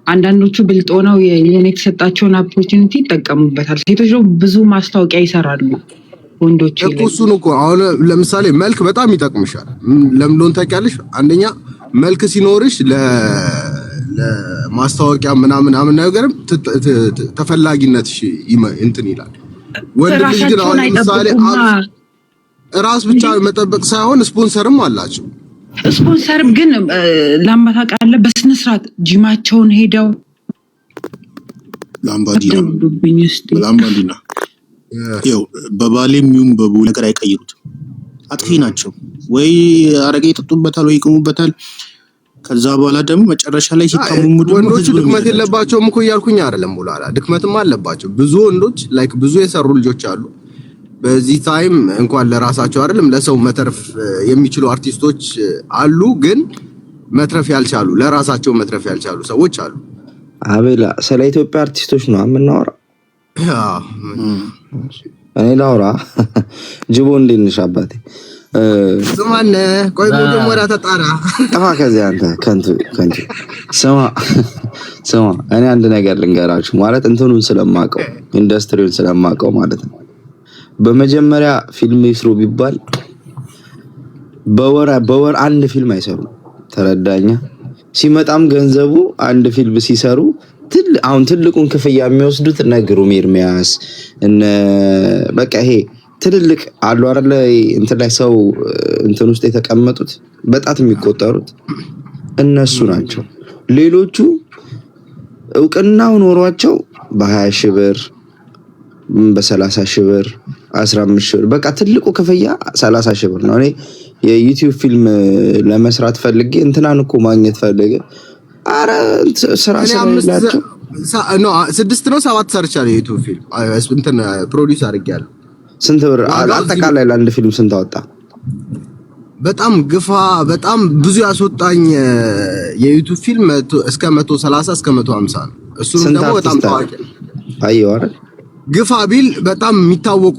Speaker 6: አንዳንዶቹ ብልጥ ሆነው የሆነ የተሰጣቸውን ኦፖርቹኒቲ ይጠቀሙበታል። ሴቶች ደግሞ ብዙ ማስታወቂያ ይሰራሉ ወንዶች
Speaker 13: እኮ እሱን እኮ አሁን ለምሳሌ መልክ በጣም ይጠቅምሻል። ለምን እንደሆነ ታውቂያለሽ? አንደኛ መልክ ሲኖርሽ ለማስታወቂያ ምናምን ነገርም ተፈላጊነትሽ እንትን ይላል። ወንድ ልጅ ግን አሁን ለምሳሌ ራስ ብቻ መጠበቅ ሳይሆን ስፖንሰርም አላቸው።
Speaker 6: ስፖንሰርም ግን ላምባታቃለ በስነ ስርዓት ጂማቸውን ሄደው
Speaker 5: ላምባዲና ያው በባሌም ይሁን በቡ ነገር አይቀይሩትም። አጥፊ ናቸው። ወይ አረቄ ይጠጡበታል ወይ ይቅሙበታል። ከዛ በኋላ ደግሞ መጨረሻ ላይ ሲታመሙ
Speaker 13: ወንዶች ድክመት የለባቸውም እኮ እያልኩኝ አይደለም። ሙላላ ድክመትም አለባቸው። ብዙ ወንዶች ላይክ ብዙ የሰሩ ልጆች አሉ። በዚህ ታይም እንኳን ለራሳቸው አይደለም ለሰው መተረፍ የሚችሉ አርቲስቶች አሉ። ግን መትረፍ ያልቻሉ ለራሳቸው መትረፍ ያልቻሉ ሰዎች አሉ።
Speaker 3: አቤላ ስለ ኢትዮጵያ አርቲስቶች ነው የምናወራው። እኔ ላውራ ጅቦ እንዴት ነሽ አባቴ?
Speaker 13: ስማነ ቆይ ሙሉ ሞራ ተጣራ
Speaker 3: ጠፋ ከዚህ አንተ ከንቱ ስማ እኔ አንድ ነገር ልንገራችሁ። ማለት እንትኑን ስለማቀው ኢንዱስትሪውን ስለማቀው ማለት ነው። በመጀመሪያ ፊልም ይስሩ ቢባል በወር አንድ ፊልም አይሰሩም። ተረዳኛ? ሲመጣም ገንዘቡ አንድ ፊልም ሲሰሩ አሁን ትልቁን ክፍያ የሚወስዱት እነ ግሩም ኤርሚያስ እነ በቃ ይሄ ትልልቅ አሉ አይደለ እንትን ላይ ሰው እንትን ውስጥ የተቀመጡት በጣት የሚቆጠሩት እነሱ ናቸው። ሌሎቹ እውቅናው ኖሯቸው በ20 ሺህ ብር በ30 ሺህ ብር 15 ሺህ ብር በቃ ትልቁ ክፍያ 30 ሺህ ብር ነው። እኔ የዩቲዩብ ፊልም ለመስራት ፈልጌ እንትናን እኮ ማግኘት ፈልጌ አረ ስራ ስለሌላቸው
Speaker 13: ነው 6 ነው 7 ሰርቻለሁ የዩቲዩብ ፊልም እንትን ፕሮዲዩስ አድርጌያለሁ።
Speaker 3: ስንት ብር አጠቃላይ ለአንድ ፊልም ስንት አወጣ?
Speaker 13: በጣም ግፋ በጣም ብዙ ያስወጣኝ የዩቲዩብ ፊልም እስከ 130 እስከ 150 ነው። እሱም ደግሞ በጣም ታዋቂ
Speaker 3: አየው አይደል?
Speaker 13: ግፋ ቢል በጣም የሚታወቁ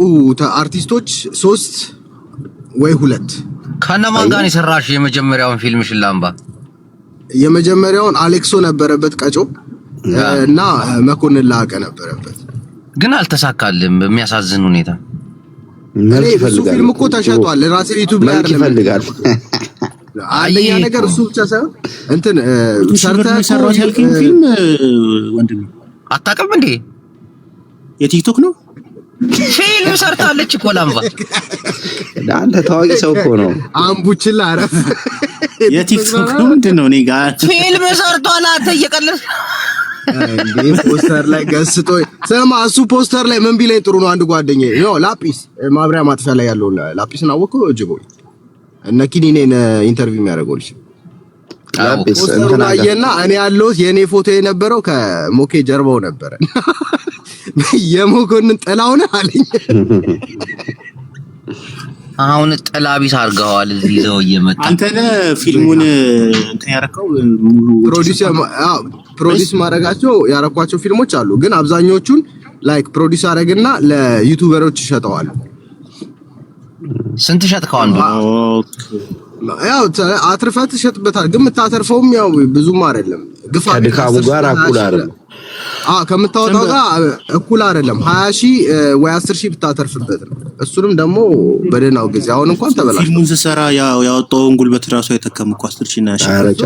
Speaker 13: አርቲስቶች 3 ወይ 2
Speaker 2: ከነማን ጋር የሰራሽ የመጀመሪያውን ፊልምሽን ላምባ?
Speaker 13: የመጀመሪያውን አሌክሶ ነበረበት ቀጮ እና መኮንን ላቀ ነበረበት።
Speaker 2: ግን አልተሳካልም በሚያሳዝን ሁኔታ።
Speaker 13: እሱ ፊልም እኮ ተሸጧል። ራሴ ዩቲዩብ ላይ አይደለም
Speaker 3: ይፈልጋል።
Speaker 13: አንደኛ ነገር እሱ ብቻ ሳይሆን እንትን ሰርተህ
Speaker 7: ሰራው ያልከኝ ፊልም ወንድም
Speaker 2: አታውቅም እንዴ?
Speaker 7: የቲክቶክ ነው
Speaker 2: ፊልም ሰርታለች እኮ ላምባ።
Speaker 3: አንተ ታዋቂ ሰው እኮ ነው።
Speaker 13: አምቡችላ አረፍ
Speaker 7: የቲክቶክ ነው ምንድን ነው? እኔ ጋር
Speaker 2: ፊልም ሰርቷል። አንተ እየቀለድክ
Speaker 13: እንዴ? ፖስተር ላይ ገስጦ ስማ፣ እሱ ፖስተር ላይ ምን ቢለኝ ጥሩ ነው። አንድ ጓደኛዬ ነው ላጲስ ማብሪያ ማጥፊያ ላይ ያለው ላጲስን አወቀው እጅቦ እነ ኪኒኔን ኢንተርቪው የሚያደርገው ልጅ ላጲስ እንትና አየና እኔ ያለሁት የኔ ፎቶ የነበረው ከሞኬ ጀርባው ነበረ። የሞኮንን ጥላውን አለኝ።
Speaker 2: አሁን ጥላቢስ አርጋዋል እዚህ ይዘው እየመጣ
Speaker 7: አንተ ነህ ፊልሙን እንትን ያረከው ሙሉ
Speaker 13: ፕሮዲዩስ ማድረጋቸው ያረኳቸው ፊልሞች አሉ። ግን አብዛኞቹን ላይክ ፕሮዲዩስ አረግና ለዩቲዩበሮች ይሸጠዋል።
Speaker 2: ስንት ሸጥከው? አንዱ
Speaker 13: ያው አትርፈት ይሸጥበታል። ግን የምታተርፈውም ያው ብዙም አይደለም። ግፋ
Speaker 3: ከድካሙ ጋር እኩል አይደለም።
Speaker 13: ከምታወጣው ጋር እኩል አይደለም። 20 ሺህ ወይ 10 ሺህ ብታተርፍበት ነው። እሱንም ደግሞ በደህናው ጊዜ አሁን እንኳን ተበላሽ።
Speaker 7: ፊልሙን ስሰራ ያወጣውን ጉልበት ራሱ አይተካም እኮ 10 ሺህ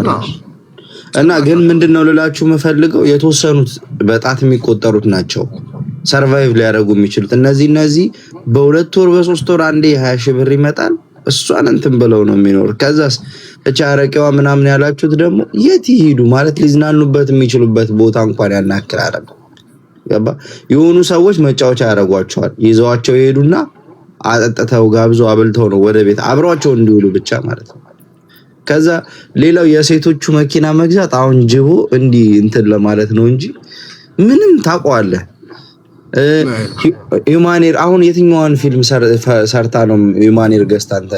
Speaker 7: እና
Speaker 3: እና ግን ምንድነው ልላችሁ የምፈልገው የተወሰኑት በጣት የሚቆጠሩት ናቸው ሰርቫይቭ ሊያደርጉ የሚችሉት። እነዚህ በሁለት ወር በሶስት ወር አንዴ 20 ሺህ ብር ይመጣል። እሷን እንትን ብለው ነው የሚኖር። ከዛስ እቻ አረቄዋ ምናምን ያላችሁት ደግሞ የት ይሄዱ ማለት ሊዝናኑበት የሚችሉበት ቦታ እንኳን ያናክል አይደለም። ገባ? የሆኑ ሰዎች መጫወቻ ያደርጓቸዋል። ይዘዋቸው ይሄዱና አጠጥተው ጋብዞ አብልተው ነው ወደ ቤት አብሯቸው እንዲውሉ ብቻ ማለት ነው። ከዛ ሌላው የሴቶቹ መኪና መግዛት አሁን ጅቦ እንዲህ እንትን ለማለት ነው እንጂ ምንም ታውቀዋለህ። ሂውማኔር አሁን የትኛውን ፊልም ሰርታ ነው ሂውማኔር ገዝታ አንተ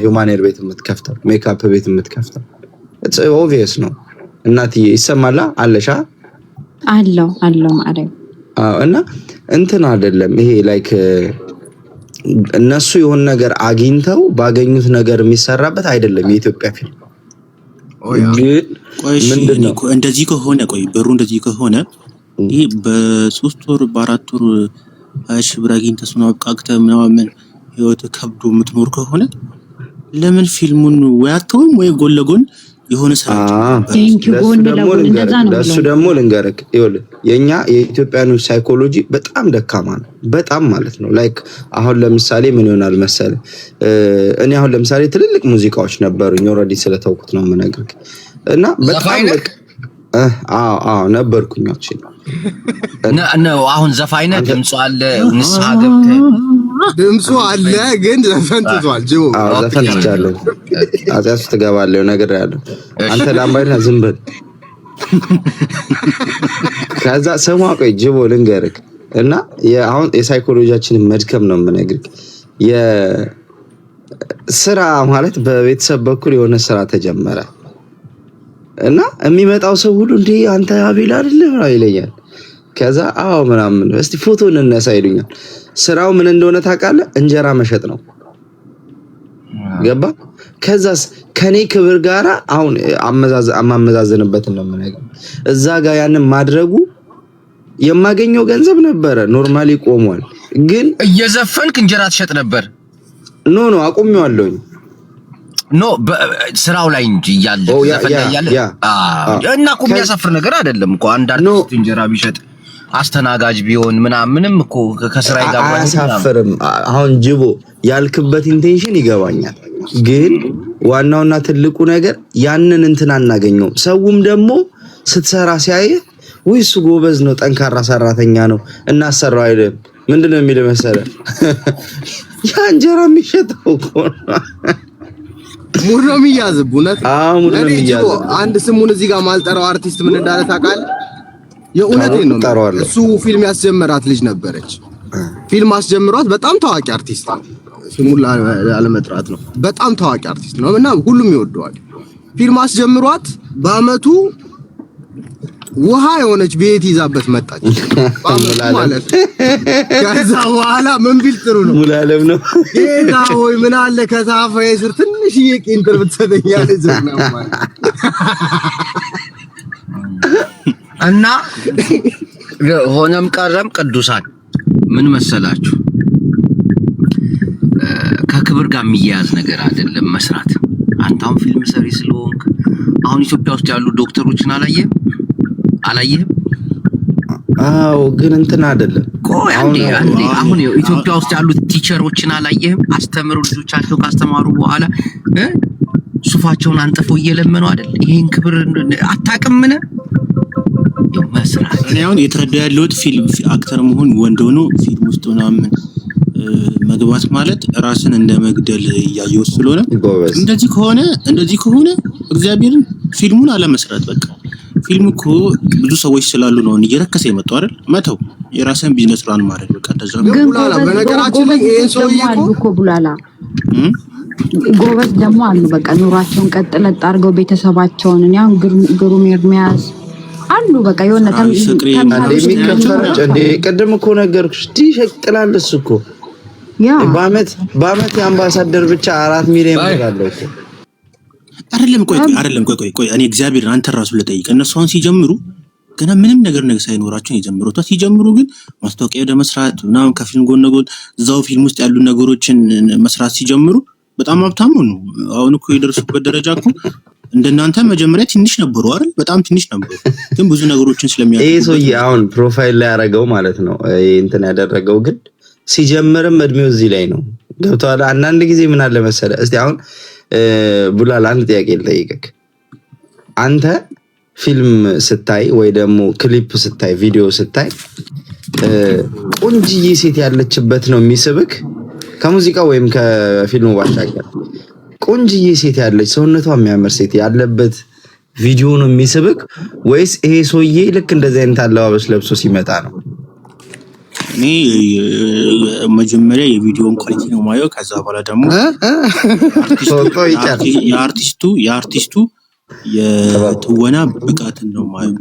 Speaker 3: ሂውማኔር ቤት የምትከፍተው ሜካፕ ቤት የምትከፍተው? ኢትስ ኦብቪየስ ነው። እናትዬ ይሰማላ አለሻ
Speaker 6: አለው ማለት
Speaker 3: እና እንትን አይደለም ይሄ ላይክ እነሱ የሆነ ነገር አግኝተው ባገኙት ነገር የሚሰራበት አይደለም የኢትዮጵያ ፊልም። ግን ምንድነው
Speaker 7: እንደዚህ ከሆነ ብሩ እንደዚህ ከሆነ ይሄ በ3 ወር በ4 ወር 20 ሺህ ብር አግኝተህ ነው አብቃቅተህ ምናምን ህይወት ከብዶ የምትኖር ከሆነ ለምን ፊልሙን ወይ አትተውም ወይ ጎን ለጎን የሆነ ስራ
Speaker 3: ለሱ ደግሞ ልንገርህ ይኸውልህ የኛ የኢትዮጵያኖች ሳይኮሎጂ በጣም ደካማ ነው በጣም ማለት ነው ላይክ አሁን ለምሳሌ ምን ይሆናል መሰለህ እኔ አሁን ለምሳሌ ትልልቅ ሙዚቃዎች ነበሩኝ ኦሬዲ ስለተውኩት ነው የምነግርህ እና በጣም ነበርኩኝ
Speaker 2: ነው አሁን ዘፋይነ ድምጹ አለ ንስሐ ገብተህ
Speaker 13: ድምጹ አለ ግን ዘፈን ትቷል ጅቦ
Speaker 3: ዘፈን ትቻለሁ አዛስ ትገባለህ ነገር ያለው አንተ ላምባይና ዝም በል ከዛ ሰማ ቆይ ጅቦ ልንገርህ እና አሁን የሳይኮሎጂያችንን መድከም ነው የምነግርህ የስራ ማለት በቤተሰብ በኩል የሆነ ስራ ተጀመረ እና የሚመጣው ሰው ሁሉ እንዴ አንተ አቤል አይደለም ይለኛል ከዛ ምናምን እስቲ ፎቶ እንነሳ ይሉኛል ስራው ምን እንደሆነ ታውቃለህ እንጀራ መሸጥ ነው ገባ ከዛስ ከኔ ክብር ጋራ አሁን አማመዛዘንበት ነው የምነግርህ እዛ ጋር ያንን ማድረጉ የማገኘው ገንዘብ ነበረ ኖርማሊ ቆሟል ግን
Speaker 2: እየዘፈንክ እንጀራ ትሸጥ ነበር
Speaker 3: ኖ አቆሚዋለሁኝ
Speaker 2: ኖ ስራው ላይ እንጂ ያለ ዘፈን ላይ ያለ እና እኮ የሚያሳፍር ነገር አይደለም እኮ አንድ አርቲስት እንጀራ ቢሸጥ አስተናጋጅ ቢሆን ምንም እኮ ከስራይ ጋር
Speaker 3: አያሳፍርም አሁን ጅቦ ያልክበት ኢንቴንሽን ይገባኛል ግን ዋናውና ትልቁ ነገር ያንን እንትን አናገኘው ሰውም ደግሞ ስትሰራ ሲያይ ወይስ ጎበዝ ነው ጠንካራ ሰራተኛ ነው እናሰራው አይደል ምንድነው የሚል መሰለ ያ እንጀራ የሚሸጠው እኮ
Speaker 13: ሙሉ ነው የሚያዝብ እውነት
Speaker 3: ሙሉ ነው የሚያዝብ
Speaker 13: አንድ ስሙን እዚህ ጋር ማልጠራው አርቲስት ምን እንዳለ ታውቃለህ የእውነቴን ነው እሱ ፊልም ያስጀመራት ልጅ ነበረች ፊልም አስጀምሯት በጣም ታዋቂ አርቲስት ስሙን አለመጥራት ነው በጣም ታዋቂ አርቲስት ነው እና ሁሉም ይወደዋል ፊልም አስጀምሯት በአመቱ ውሃ የሆነች ቤት ይዛበት መጣች ማለት ከዛ በኋላ ምን ቢል ጥሩ ነው
Speaker 3: ሙላለም ነው
Speaker 13: ጌታ ሆይ ምን አለ ከሳፋዬ ስር ትንሽዬ ቂንጥር ብትሰጠኝ ያለች ነው ማለት
Speaker 2: እና ሆነም ቀረም ቅዱሳን ምን መሰላችሁ ከክብር ጋር የሚያያዝ ነገር አይደለም መስራት አንተም ፊልም ሰሪ ስለሆንክ አሁን ኢትዮጵያ ውስጥ ያሉ ዶክተሮችን አላየህም
Speaker 3: ግን እንትን አይደለም
Speaker 2: ቆይ አንዴ አሁን ኢትዮጵያ ውስጥ ያሉ ቲቸሮችን አላየህም አስተምሩ ልጆቻቸው ካስተማሩ በኋላ ሱፋቸውን አንጥፈው እየለመኑ አይደል ይሄን ክብር አታውቅምን መስራት
Speaker 7: እኔ አሁን የተረዳ ያለሁት ፊልም አክተር መሆን ወንድ ሆኖ ፊልም ውስጥ ምናምን መግባት ማለት ራስን እንደመግደል ያየው ስለሆነ እንደዚህ ከሆነ እግዚአብሔርን ፊልሙን አለመስራት በቃ ፊልም እኮ ብዙ ሰዎች ስላሉ ነው እየረከሰ የመጣው አይደል መተው የራስን ቢዝነስ ራን ማድረግ በቃ እንደዛ ነው
Speaker 13: ቡላላ በነገራችን ላይ ይሄን ሰውዬ
Speaker 6: እኮ ቡላላ ጎበዝ ደግሞ አሉ በቃ ኑሯቸውን ቀጥለጥ አድርገው ቤተሰባቸውን እኔ አሁን ግሩም ኤርሚያስ አሉ በቃ የሆነ
Speaker 3: የሚከፈረጭ እንዴ ቀደም እኮ ነገርኩሽ ይሸቅላልስ እኮ በአመት የአምባሳደር ብቻ 4 ሚሊዮን ብር አለው እኮ
Speaker 7: አይደለም ቆይ እኔ እግዚአብሔር አንተ ራሱ ለጠይቅ እነሱ አሁን ሲጀምሩ ገና ምንም ነገር ሳይኖራቸው የጀመሩት ሲጀምሩ ግን ማስታወቂያ ወደ መስራት ምናምን ከፊልም ጎን ለጎን እዛው ፊልም ውስጥ ያሉ ነገሮችን መስራት ሲጀምሩ በጣም ሀብታም ነው አሁን እኮ የደረሱበት ደረጃ እኮ እንደናንተ መጀመሪያ ትንሽ ነበሩ አይደል በጣም ትንሽ ነበሩ ግን ብዙ ነገሮችን ስለሚያደርጉ
Speaker 3: ይሄ ሰውዬ አሁን ፕሮፋይል ላይ ያደረገው ማለት ነው እንትን ያደረገው ግን ሲጀምርም እድሜው እዚህ ላይ ነው ገብቷል አንዳንድ ጊዜ ምን አለ መሰለ እስቲ አሁን ቡላላ አንድ ጥያቄ ልጠይቅህ አንተ ፊልም ስታይ ወይ ደግሞ ክሊፕ ስታይ ቪዲዮ ስታይ ቆንጅዬ ሴት ያለችበት ነው የሚስብክ ከሙዚቃ ወይም ከፊልሙ ባሻገር ቆንጅዬ ሴት ያለች ሰውነቷ የሚያምር ሴት ያለበት ቪዲዮ ነው የሚስብክ ወይስ ይሄ ሰውዬ ልክ እንደዚህ አይነት አለባበስ ለብሶ ሲመጣ ነው
Speaker 7: እኔ መጀመሪያ የቪዲዮን ኳሊቲ ነው ማየው ከዛ በኋላ ደግሞ የአርቲስቱ የትወና ብቃትን ነው ማየው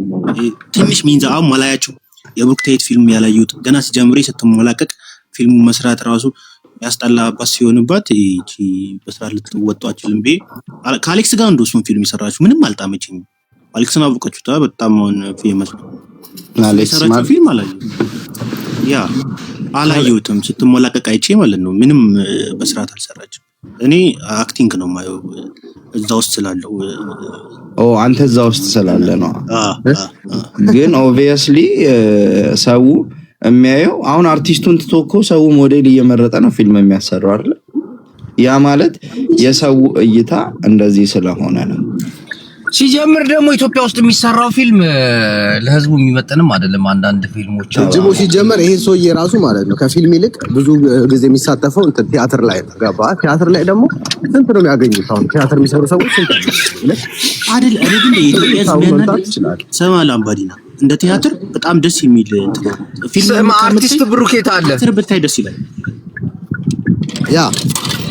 Speaker 7: ትንሽ ሚንዛው ማላያቸው የብሩክታይት ፊልም ያላየሁት ገና ሲጀምር ስትሞላቀቅ ፊልሙ መስራት ራሱ ያስጠላባት ሲሆንባት እቺ በስራት ልትወጣ አችልም ቤ ከአሌክስ ጋር እንደሱን ፊልም ይሰራችሁ ምንም አልጣመችኝም። አሌክስን አወቃችሁታ? በጣም አሁን ፌመስ ነው። አሌክስ ማለት ፊልም አላየሁትም። ስትሞላቀቅ አይቼ ማለት ነው። ምንም በስራት አልሰራችም። እኔ አክቲንግ ነው ማየው እዛ ውስጥ ስላለው።
Speaker 3: አንተ እዛ ውስጥ ስላለ ነው። ግን ኦብቪየስሊ ሰው የሚያየው አሁን አርቲስቱን ትቶ እኮ ሰው ሞዴል እየመረጠ ነው ፊልም የሚያሰራው አይደል? ያ ማለት የሰው እይታ እንደዚህ ስለሆነ ነው።
Speaker 2: ሲጀምር ደግሞ ኢትዮጵያ ውስጥ የሚሰራው ፊልም ለህዝቡ የሚመጥንም አይደለም። አንዳንድ ፊልሞች
Speaker 13: ጅቦ ሲጀመር ይሄ ሰውዬ ራሱ ማለት ነው ከፊልም ይልቅ ብዙ ጊዜ የሚሳተፈው ቲያትር ላይ ነው። ገባ? ቲያትር ላይ ደግሞ ስንት ነው የሚያገኙት? አሁን ቲያትር የሚሰሩ ሰዎች ስንት
Speaker 7: አይደል? ግን ሰማ ላምባዲና እንደ ቲያትር በጣም ደስ የሚል
Speaker 2: ፊልም አርቲስት ብሩኬት አለ
Speaker 7: ቲያትር ብታይ ደስ ይላል።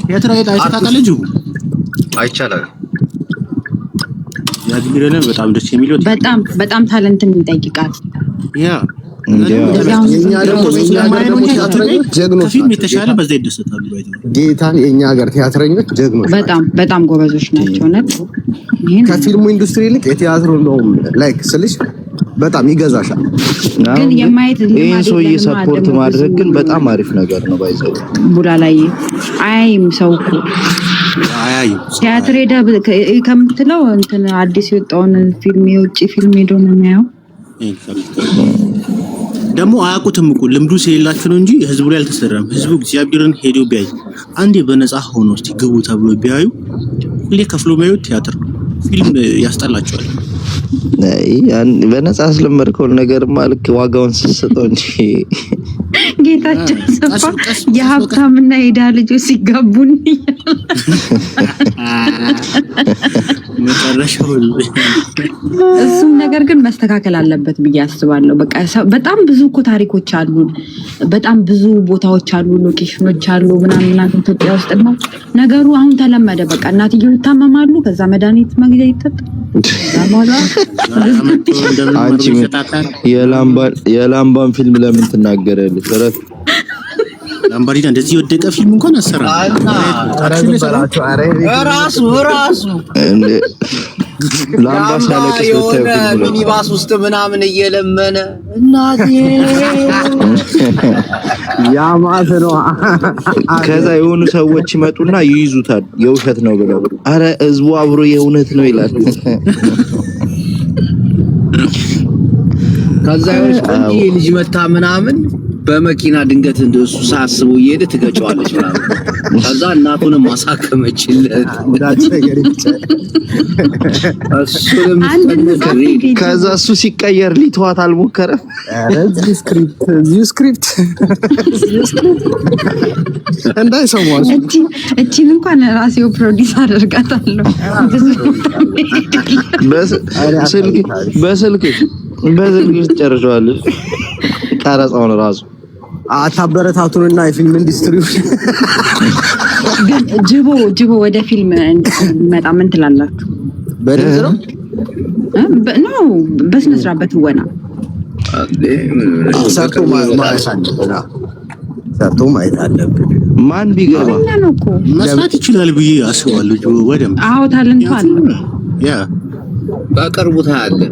Speaker 7: ቲያትር አይታቃለ ጅቦ
Speaker 2: አይቻላል።
Speaker 7: ያግቢረነ በጣም ደስ የሚለው
Speaker 6: በጣም ታለንትን ይጠይቃል።
Speaker 7: ፊልም የተሻለ በዛ ይደሰታሉ።
Speaker 13: ጌታን የኛ ሀገር ቲያትረኞች ጀግኖች
Speaker 6: በጣም ጎበዞች ናቸው።
Speaker 13: ከፊልሙ ኢንዱስትሪ ይልቅ የቲያትሩ ነው ላይክ ስልሽ በጣም ይገዛሻል።
Speaker 6: ግን የማየት
Speaker 3: ይሄን ሰውዬ ሰፖርት ማድረግ ግን በጣም አሪፍ ነገር ነው። ባይዘው
Speaker 6: ቡላ ላይ አያይም ሰው እኮ
Speaker 7: አያይም
Speaker 6: ቲያትር ሄዳ ከምትለው እንትን አዲስ የወጣውን ፊልም የውጭ ፊልም ሄዶ ነው የሚያየው።
Speaker 7: ደግሞ አያውቁትም እኮ ልምዱ ስለሌላቸው ነው እንጂ ህዝቡ ላይ አልተሰራም። ህዝቡ እግዚአብሔርን ሄዶ ቢያይ አንዴ በነፃ ሆኖ እስቲ ግቡ ተብሎ ቢያዩ ሁሌ ከፍሎ የሚያዩት ቲያትር ነው። ፊልም ያስጠላቸዋል።
Speaker 3: በነፃ አስለመድከውን ነገርማ ልክ ዋጋውን ስትሰጠው እንጂ
Speaker 6: ጌታቸው ሰፋ የሀብታምና የድሃ ልጆች ሲጋቡን እሱም ነገር ግን መስተካከል አለበት ብዬ አስባለሁ። በቃ በጣም ብዙ እኮ ታሪኮች አሉ፣ በጣም ብዙ ቦታዎች አሉ፣ ሎኬሽኖች አሉ ምናምን ኢትዮጵያ ውስጥ ነው ነገሩ። አሁን ተለመደ። በቃ እናትየው ይታመማሉ፣ ከዛ መድኃኒት መግዣ ይጠጣል።
Speaker 3: አንቺ የላምባን ፊልም ለምን ትናገራለሽ?
Speaker 7: ላምባዲና እንደዚህ የወደቀ ፊልም እንኳን አሰራ
Speaker 2: ራሱ
Speaker 3: ላምባ ሳለቅስ
Speaker 2: የሆነ ሚኒባስ ውስጥ ምናምን እየለመነ እናቴ
Speaker 3: ያማት ነው። ከዛ የሆኑ ሰዎች ይመጡና ይይዙታል የውሸት ነው ብለው፣ አረ ህዝቡ አብሮ የእውነት ነው ይላል።
Speaker 2: ከዛ ይኸውልሽ እንጂ ልጅ መታ ምናምን በመኪና ድንገት እንደሱ ሳስበው እየሄደ ትገጨዋለች ምናምን። ከዛ እናቱንም ማሳከመችለት።
Speaker 3: ከዛ እሱ ሲቀየር ሊተዋት አልሞከረም።
Speaker 13: ስክሪፕት እንዳይሰማው
Speaker 6: እቺን እንኳን ራሴው ፕሮዲስ አደርጋታለሁ።
Speaker 3: በስልክ ጨርሰዋለች ቀረጻውን ራሱ።
Speaker 13: አታበረታቱንና የፊልም ኢንዱስትሪው
Speaker 6: ግን ጅቦ ወደ ፊልም እንድትመጣ ምን ትላላችሁ?
Speaker 13: በድምጽ ነው
Speaker 6: ነው በስነ ስርዓት በትወና
Speaker 13: ሰርቶ ማየት አለብን።
Speaker 3: ማን ቢገባ
Speaker 7: መስራት ይችላል ብዬ አስባለሁ። ጅቦ በደምብ
Speaker 6: ታለንቱ አለ።
Speaker 2: በቅርቡ ታያለህ።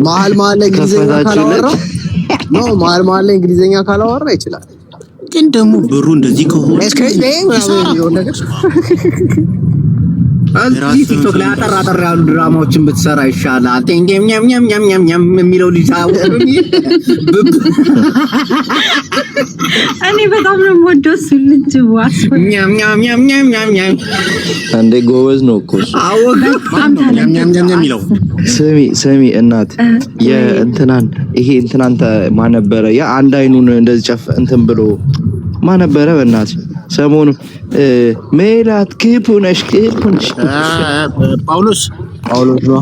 Speaker 13: መሀል ላይ እንግሊዝኛ ካላወራ ይችላል።
Speaker 7: ግን ደግሞ ብሩ እንደዚህ ከሆነ
Speaker 2: ቲክቶክ ላይ አጠር ያሉ ድራማዎችን ብትሰራ ይሻላል። የሚለው ልጅ
Speaker 6: እኔ በጣም ነው የምወደው እሱ ልጅ
Speaker 3: አንዴ ጎበዝ ነው እኮ
Speaker 7: የሚለው።
Speaker 3: ስሚ እናት የእንትናን ይሄ እንትናንተ ማነበረ ያ አንድ አይኑን እንደዚህ ጨፍ እንትን ብሎ ማነበረ በእናት ሰሞኑ ሜላት ክፑነሽ
Speaker 7: ጳውሎስ
Speaker 3: ነው።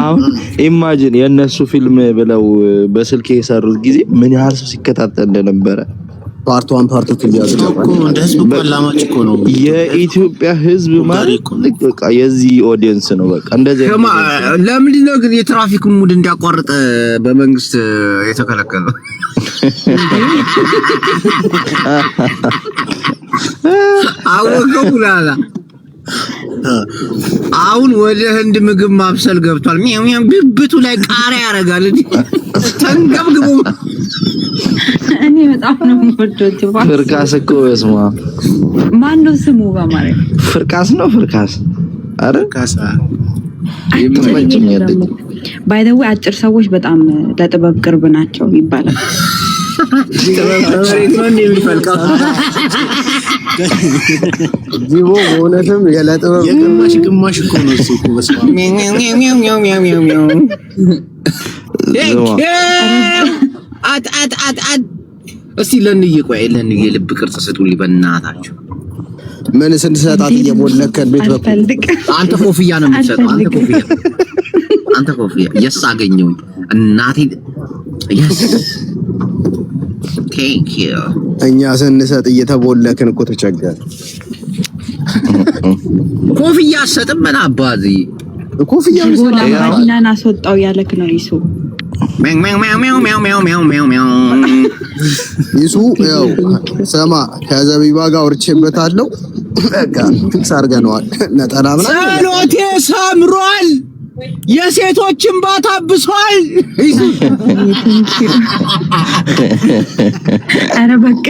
Speaker 3: አሁን ኢማጂን የነሱ ፊልም ብለው በስልክ የሰሩት ጊዜ ምን ያህል ሰው ሲከታተል እንደነበረ
Speaker 13: ፓርት 1 ፓርት 2 ሊያደርግ
Speaker 7: እኮ እንደ ህዝብ እኮ አላማች እኮ ነው።
Speaker 3: የኢትዮጵያ ህዝብ ማለት በቃ የዚህ ኦዲየንስ ነው። በቃ እንደዚህ
Speaker 2: ለምንድን ነው ግን የትራፊክ ሙድ እንዲያቋርጥ በመንግስት የተከለከለው? አወቀውላላ አሁን ወደ ህንድ ምግብ ማብሰል ገብቷል። ሚያው ብብቱ ላይ ቃሪያ ያረጋል እንዴ ተንገብግቦ።
Speaker 6: እኔ በጣም ነው የምወደው።
Speaker 3: ፍርካስ እኮ እስማ
Speaker 6: ማን ነው ስሙ? በማለት
Speaker 3: ፍርካስ ነው። ፍርካስ አረ
Speaker 7: ካሳ
Speaker 3: ይመችኛል።
Speaker 6: ባይ ዘ ዌይ አጭር ሰዎች በጣም ለጥበብ ቅርብ ናቸው ይባላል።
Speaker 13: ጂቦ በእውነትም የለጥበብ
Speaker 7: ግማሽ እኮ ነው እሱ እኮ በስማ
Speaker 2: እስቲ ለንዬ ቆይ ለንዬ ልብ ቅርጽ ስጡልኝ በእናታችሁ።
Speaker 13: ምን ስንሰጣት እየቦለከን ቤት በኩል
Speaker 2: አንተ ኮፍያ ነው የምትሰጠው። አንተ ኮፍያ የስ አገኘው እናቴ የስ ቴንክ ዩ።
Speaker 13: እኛ ስንሰጥ እየተቦለክን እኮ ተቸገረ።
Speaker 2: ኮፍያ አሰጥም ምን አባዚ
Speaker 13: ኮፍያ
Speaker 6: ማዲናን አስወጣው ያለክ ነው ይሱ
Speaker 13: ይሱ ያው ሰማ ከዘቢባ ጋር ወርቼበታለሁ። በቃ ፊክስ አድርገነዋል። ነጠላ ምናምን
Speaker 2: ጸሎቴ ሰምሯል። የሴቶችን ባታብሷል።
Speaker 6: አረ በቃ